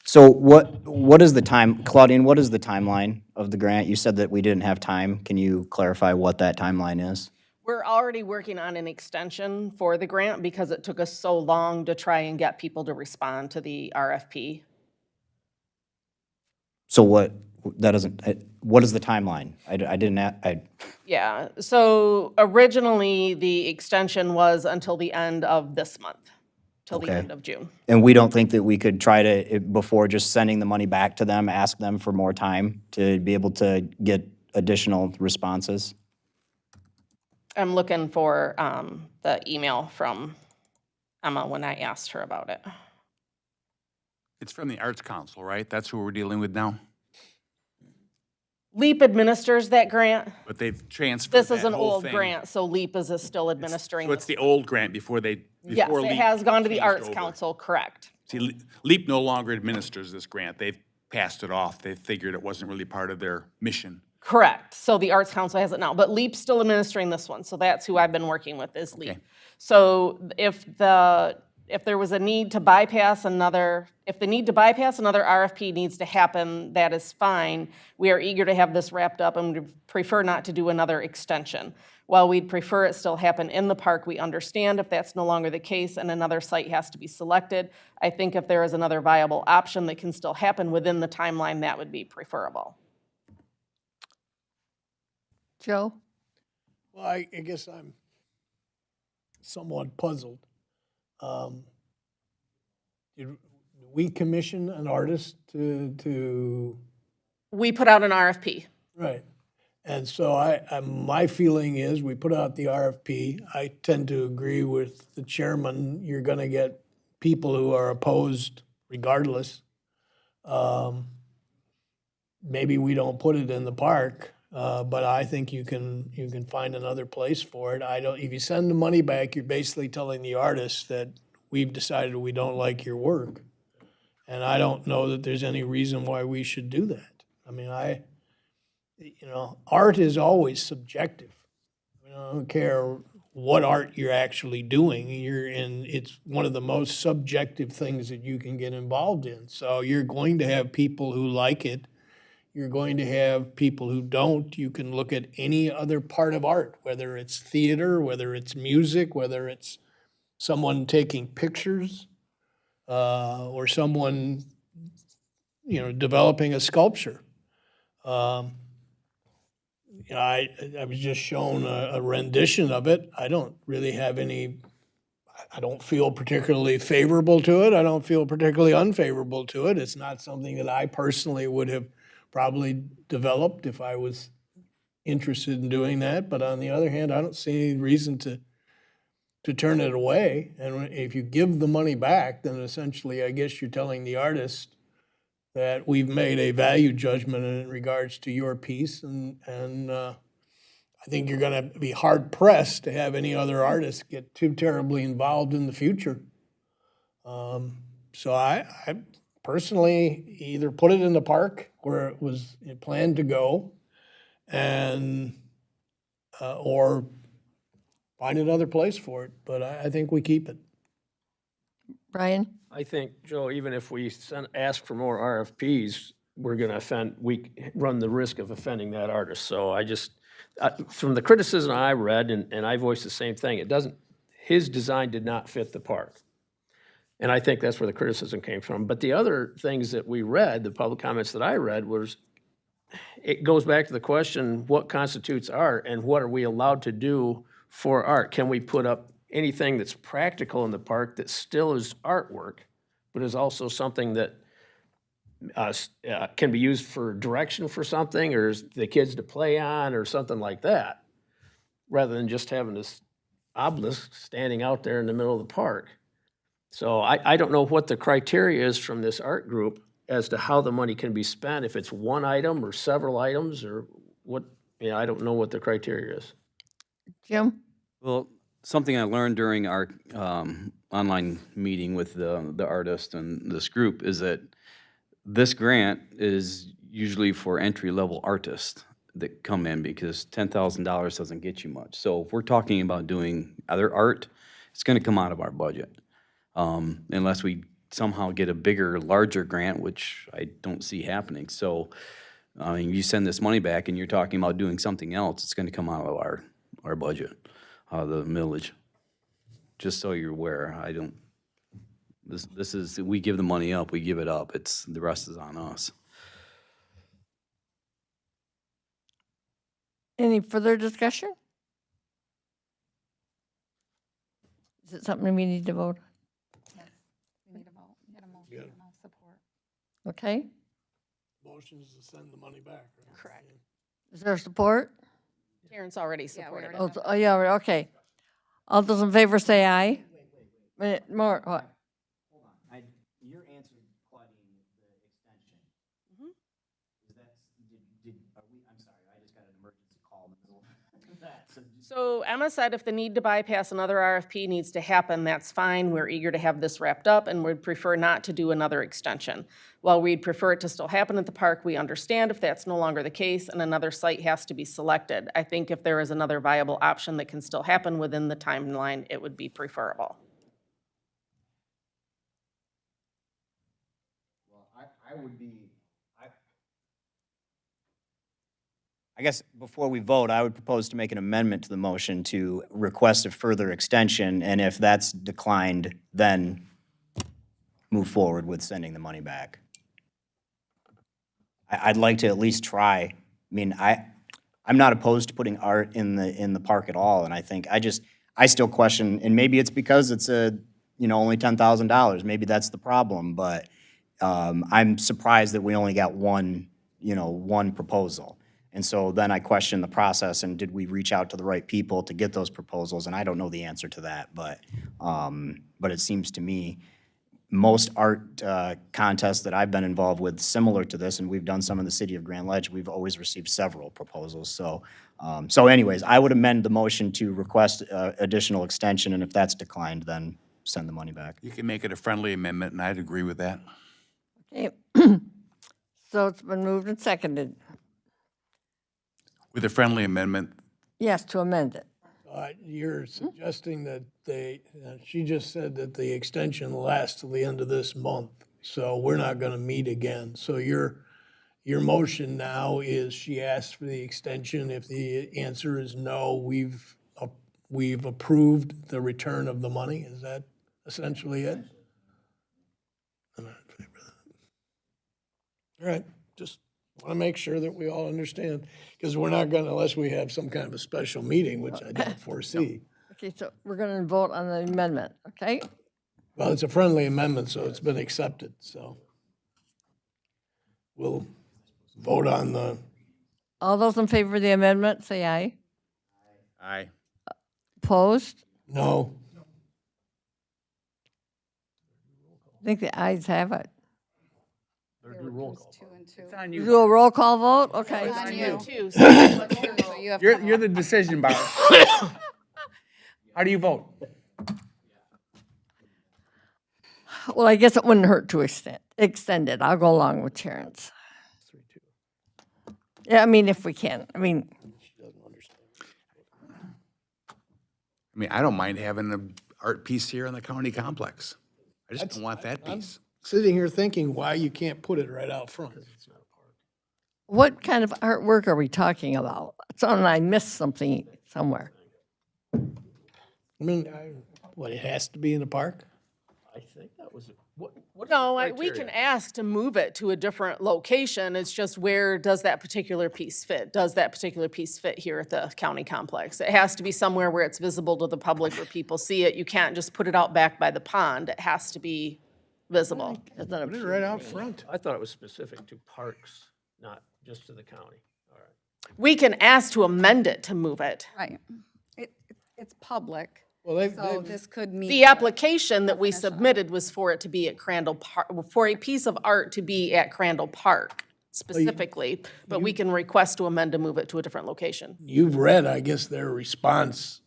So what is the time, Claudine, what is the timeline of the grant? You said that we didn't have time. Can you clarify what that timeline is? We're already working on an extension for the grant because it took us so long to try and get people to respond to the RFP. So what is the timeline? Yeah, so originally, the extension was until the end of this month, till the Okay. end of June. And we don't think that we could try to, before just sending the money back to them, ask them for more time to be able to get additional responses? I'm looking for the email from Emma when I asked her about it. It's from the Arts Council, right? That's who we're dealing with now? LEAP administers that grant. But they've transferred This is that an whole old thing. grant, so LEAP is still administering So it's this. the old grant before Yes, it LEAP has gone to the changed Arts over. Council, correct. See, LEAP no longer administers this grant. They've passed it off. They figured it wasn't really part of their mission. Correct. So the Arts Council has it now, but LEAP's still administering this one, so that's who I've been working with, is LEAP. So if there was a need to bypass another, if the need to bypass another RFP needs to happen, that is fine. We are eager to have this wrapped up and would prefer not to do another extension. While we'd prefer it still happen in the park, we understand if that's no longer the case and another site has to be selected. I think if there is another viable option that can still happen within the timeline, that would be preferable. Joe? Well, I guess I'm somewhat puzzled. Did we commission an artist to, We put out an RFP. right? And so my feeling is, we put out the RFP. I tend to agree with the chairman. You're gonna get people who are opposed regardless. Maybe we don't put it in the park, but I think you can find another place for it. If you send the money back, you're basically telling the artist that we've decided we don't like your work. And I don't know that there's any reason why we should do that. I mean, art is always subjective. I don't care what art you're actually doing. It's one of the most subjective things that you can get involved in. So you're going to have people who like it. You're going to have people who don't. You can look at any other part of art, whether it's theater, whether it's music, whether it's someone taking pictures, or someone, developing a sculpture. I was just shown a rendition of it. I don't feel particularly favorable to it. I don't feel particularly unfavorable to it. It's not something that I personally would have probably developed if I was interested in doing that. But on the other hand, I don't see any reason to turn it away. And if you give the money back, then essentially, I guess you're telling the artist that we've made a value judgment in regards to your piece, and I think you're going to be hard pressed to have any other artists get too terribly involved in the future. So I personally either put it in the park where it was planned to go, and or find another place for it. But I think we keep it. Brian? I think, Joe, even if we ask for more RFPs, we're going to we run the risk of offending that artist. So from the criticism I read, and I voiced the same thing, his design did not fit the park. And I think that's where the criticism came from. But the other things that we read, the public comments that I read, it goes back to the question, what constitutes art and what are we allowed to do for art? Can we put up anything that's practical in the park that still is artwork, but is also something that can be used for direction for something, or the kids to play on, or something like that, rather than just having this obelisk standing out there in the middle of the park. So I don't know what the criteria is from this art group as to how the money can be spent, if it's one item or several items, or what. I don't know what the criteria is. Jim? Well, something I learned during our online meeting with the artist and this group is that this grant is usually for entry-level artists that come in, because $10,000 doesn't get you much. So if we're talking about doing other art, it's going to come out of our budget, unless we somehow get a bigger, larger grant, which I don't see happening. So, I mean, you send this money back and you're talking about doing something else, it's going to come out of our budget. The millage. Just so you're aware, this is, we give the money up, we give it up. The rest is on us. Any further discussion? Is it something we need to vote on? We need a vote, get a motion, Good. and I'll support. Okay. Motion is to send the money back, right? Correct. Is there support? Karen's already supported it. Oh, yeah, okay. All those in favor say aye. Wait, more, what? Your answer, Claudine, the extension. Is that, I'm sorry, I just got an emergency call in the middle. So Emma said if the need to bypass another RFP needs to happen, that's fine. We're eager to have this wrapped up and would prefer not to do another extension. While we'd prefer it to still happen at the park, we understand if that's no longer the case and another site has to be selected. I think if there is another viable option that can still happen within the timeline, it would be preferable. I would be, I guess before we vote, I would propose to make an amendment to the motion to request a further extension, and if that's declined, then move forward with sending the money back. I'd like to at least try. I mean, I'm not opposed to putting art in the park at all, and I still question, and maybe it's because it's only $10,000. Maybe that's the problem, but I'm surprised that we only got one proposal. And so then I question the process, and did we reach out to the right people to get those proposals? And I don't know the answer to that, but it seems to me most art contests that I've been involved with similar to this, and we've done some in the city of Grand Ledge, we've always received several proposals. So anyways, I would amend the motion to request additional extension, and if that's declined, then send the money back. You can make it a friendly amendment, and I'd agree with that. Okay. So it's been moved and seconded. With a friendly amendment, Yes, to amend it. You're suggesting that she just said that the extension lasts till the end of this month, so we're not gonna meet again. So your motion now is she asked for the extension. If the answer is no, we've approved the return of the money. Is that essentially it? I'm not in favor of that. All right, just want to make sure that we all understand, because we're not going to, unless we have some kind of a special meeting, which I don't foresee. Okay, so we're going to vote on the amendment, okay? Well, it's a friendly amendment, so it's been accepted, so we'll vote on the, All those in favor of the amendment, say aye. aye. Opposed? no. I think the ayes have it. Two and two. It's on You do a roll call vote? Okay. On you. Too, So you have to You're the decision bar. How do you vote? Well, I guess it wouldn't hurt to extend it. I'll go along with Terrence. Yeah, I mean, if we can. I mean, I don't mind having an art piece here on the county complex. I just That's- don't want that I'm piece. sitting here thinking why you can't put it right out front. what kind of artwork are we talking about? I missed something somewhere. I mean, what, it has to be in the park? I think that was, No, we can ask to move it to a different location. It's just where does that particular piece fit? Does that particular piece fit here at the county complex? It has to be somewhere where it's visible to the public, where people see it. You can't just put it out back by the pond. It has to be visible. That's not a- Put it right out front. I thought it was specific to parks, not just to the county. All right. We can ask to amend it to move it. Right. It's public, Well, so this could meet. The application that we submitted was for it to be at Crandall Park, for a piece of art to be at Crandall Park specifically, but we can request to amend to move it to a different location. You've read, I guess, their response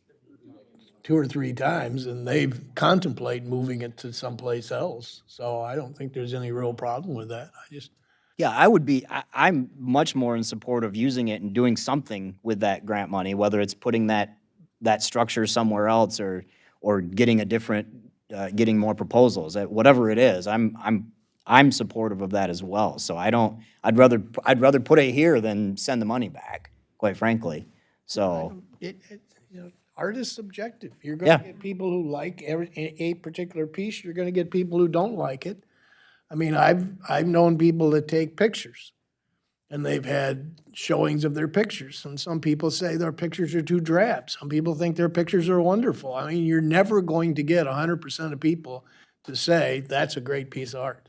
2 or 3 times, and they've contemplate moving it to someplace else. So I don't think there's any real problem with that. Yeah, I'm much more in support of using it and doing something with that grant money, whether it's putting that structure somewhere else or getting getting more proposals, whatever it is. I'm supportive of that as well. So I'd rather put it here than send the money back, quite frankly. So, Art is subjective. You're Yeah. going to get people who like a particular piece. You're going to get people who don't like it. I mean, I've known people that take pictures, and they've had showings of their pictures. And some people say their pictures are too drab. Some people think their pictures are wonderful. I mean, you're never going to get 100% of people to say that's a great piece of art.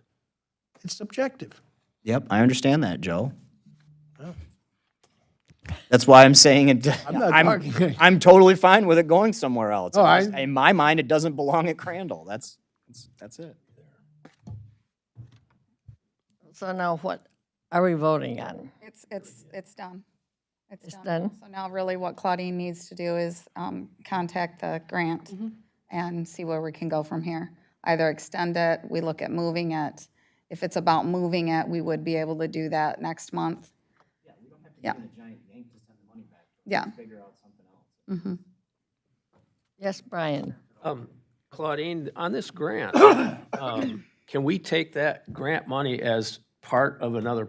It's subjective. yep, I understand that, Joe. That's why I'm saying it. I'm not talking. I'm totally fine with it going somewhere else. Oh, It just- in my mind, it doesn't belong at Crandall. That's it. So now what are we voting on? It's done. It's done. So now really what Claudine needs to do is contact the grant and see where we can go from here. Either extend it, we look at moving it. If it's about moving it, we would be able to do that next month. Yeah, we don't have to Yeah. give it a giant yank to send the money back. Yeah. Let's figure out something else. Yes, Brian? Claudine, on this grant, can we take that grant money as part of another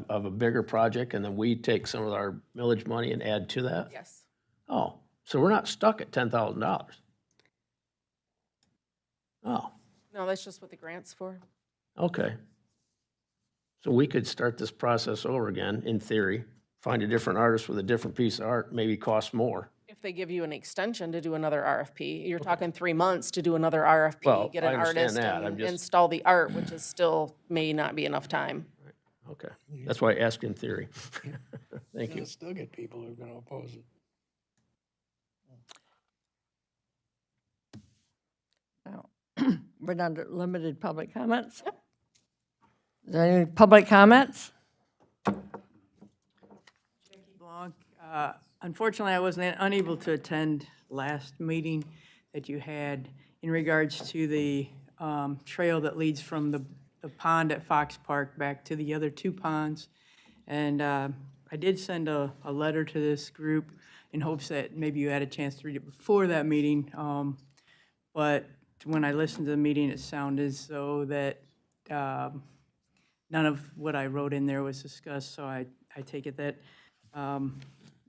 of a bigger project, and then we take some of our millage money and add to that? Yes. Oh, so we're not stuck at $10,000? Oh, No, that's just what the grant's for. okay. So we could start this process over again, in theory, find a different artist with a different piece of art, maybe cost more. If they give you an extension to do another RFP, you're talking 3 months to do another RFP, Well, get I an understand artist that. I'm and just- install the art, which is still may not be enough time. Okay, that's why I asked in theory. Thank you. You'll still get people who are gonna oppose it. Now, we're down to limited public comments. Is there any public comments? Blanc. Unfortunately, I was unable to attend last meeting that you had in regards to the trail that leads from the pond at Fox Park back to the other two ponds. And I did send a letter to this group in hopes that maybe you had a chance to read it before that meeting. But when I listened to the meeting, it sounded as though that none of what I wrote in there was discussed, so I take it that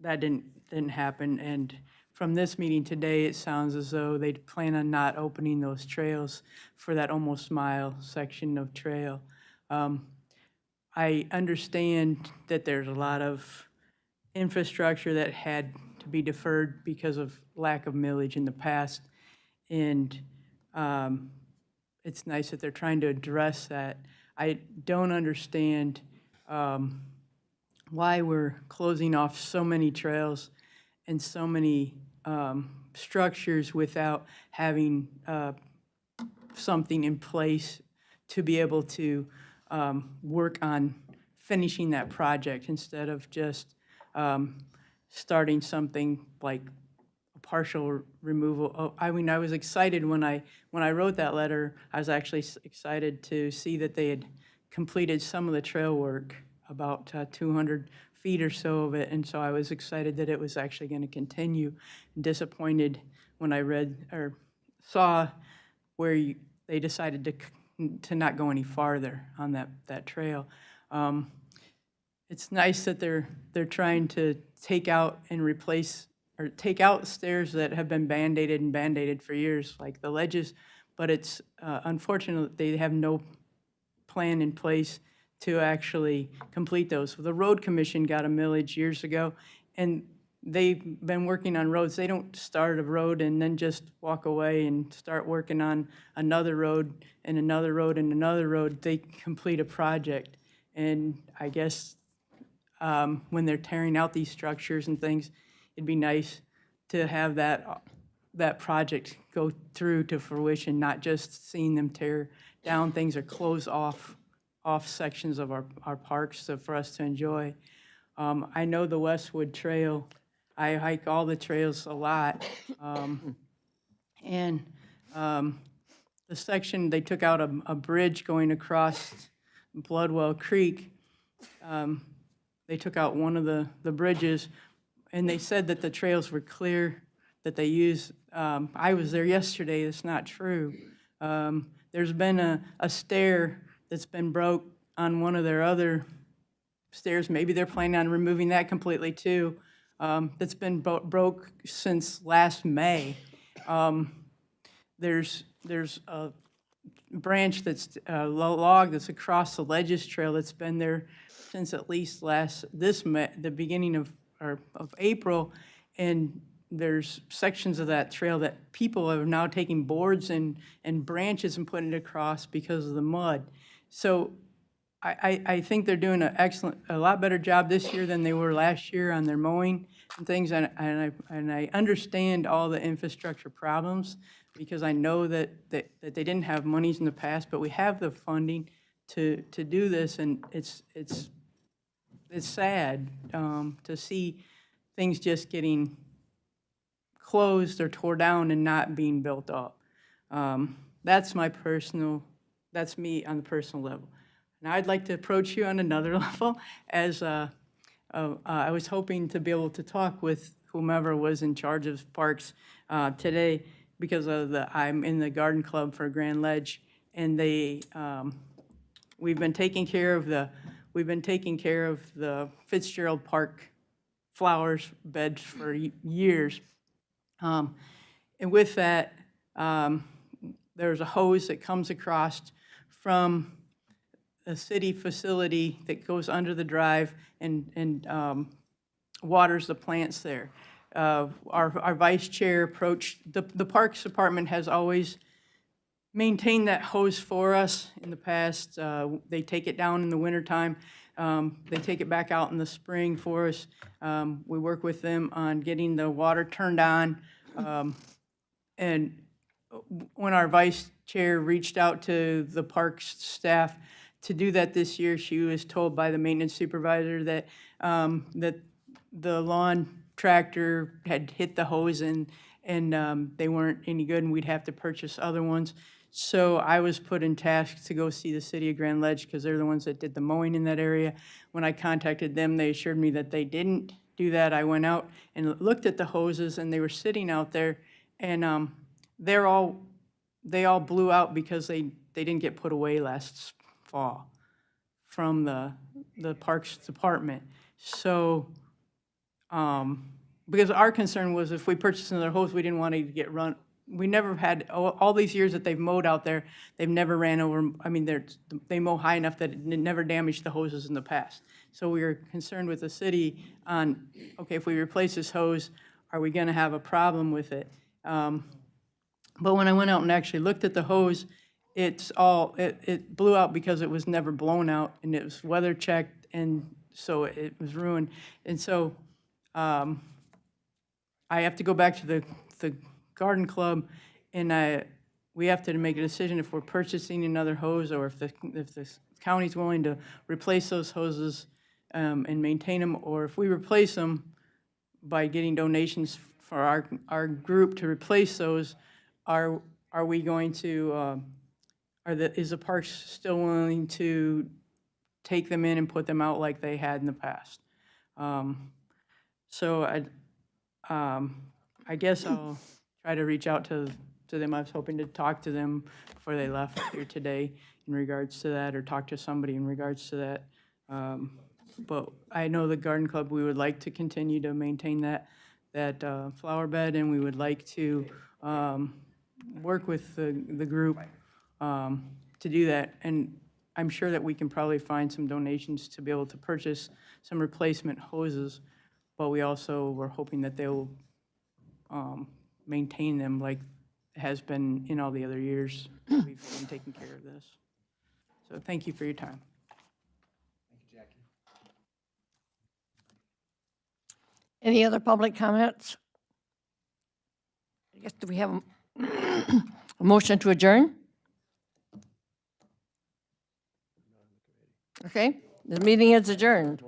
that didn't happen. And from this meeting today, it sounds as though they plan on not opening those trails for that almost mile section of trail. I understand that there's a lot of infrastructure that had to be deferred because of lack of millage in the past. And it's nice that they're trying to address that. I don't understand why we're closing off so many trails and so many structures without having something in place to be able to work on finishing that project instead of just starting something like a partial removal. Oh, I mean, I was excited when I wrote that letter. I was actually excited to see that they had completed some of the trail work, about 200 feet or so of it, and so I was excited that it was actually going to continue. And disappointed when I read or saw where they decided to not go any farther on that trail. It's nice that they're trying to take out and replace or take out stairs that have been band-aided for years, like the ledges, but it's unfortunate they have no plan in place to actually complete those. The road commission got a millage years ago, and they've been working on roads. They don't start a road and then just walk away and start working on another road and another road and another road. They complete a project. And I guess when they're tearing out these structures and things, it'd be nice to have that project go through to fruition, not just seeing them tear down things or close off sections of our parks for us to enjoy. I know the Westwood Trail. I hike all the trails a lot. And the section, they took out a bridge going across Bloodwell Creek. They took out one of the bridges, and they said that the trails were clear, that they used. I was there yesterday. It's not true. There's been a stair that's been broke on one of their other stairs. Maybe they're planning on removing that completely too. That's been broke since last May. There's a branch that's a log that's across the Ledges Trail that's been there since at least the beginning of April, and there's sections of that trail that people are now taking boards and branches and putting it across because of the mud. So I think they're doing a lot better job this year than they were last year on their mowing and things, and I understand all the infrastructure problems because I know that they didn't have monies in the past, but we have the funding to do this, and it's it's sad to see things just getting closed or tore down and not being built up. That's me on the personal level. Now, I'd like to approach you on another level as I was hoping to be able to talk with whomever was in charge of parks today because I'm in the garden club for Grand Ledge, and we've been taking care of the Fitzgerald Park flowers beds for years. And with that, there's a hose that comes across from a city facility that goes under the drive and waters the plants there. Our vice chair approached, the Parks Department has always maintained that hose for us in the past. They take it down in the wintertime. They take it back out in the spring for us. We work with them on getting the water turned on. And when our vice chair reached out to the parks staff to do that this year, she was told by the maintenance supervisor that the lawn tractor had hit the hose and they weren't any good and we'd have to purchase other ones. So I was put in task to go see the city of Grand Ledge because they're the ones that did the mowing in that area. When I contacted them, they assured me that they didn't do that. I went out and looked at the hoses and they were sitting out there, and they all blew out because they didn't get put away last fall from the Parks Department. So, because our concern was if we purchased another hose, we didn't want to get run. We never had, all these years that they've mowed out there, they've never ran over, I mean, they mow high enough that it never damaged the hoses in the past. So we were concerned with the city on, okay, if we replace this hose, are we gonna have a problem with it? But when I went out and actually looked at the hose, it blew out because it was never blown out and it was weather checked, and so it was ruined. And so I have to go back to the garden club, and we have to make a decision if we're purchasing another hose or if the county's willing to replace those hoses and maintain them, or if we replace them by getting donations for our group to replace those, are we going to, is the parks still willing to take them in and put them out like they had in the past? So I guess I'll try to reach out to them. I was hoping to talk to them before they left here today in regards to that, or talk to somebody in regards to that. But I know the garden club, we would like to continue to maintain that flower bed, and we would like to work with the group to do that. And I'm sure that we can probably find some donations to be able to purchase some replacement hoses, but we also were hoping that they'll maintain them like has been in all the other years we've been taking care of this. So thank you for your time. Thank you, Jackie. Any other public comments? I guess, do we have a motion to adjourn? Okay, the meeting is adjourned.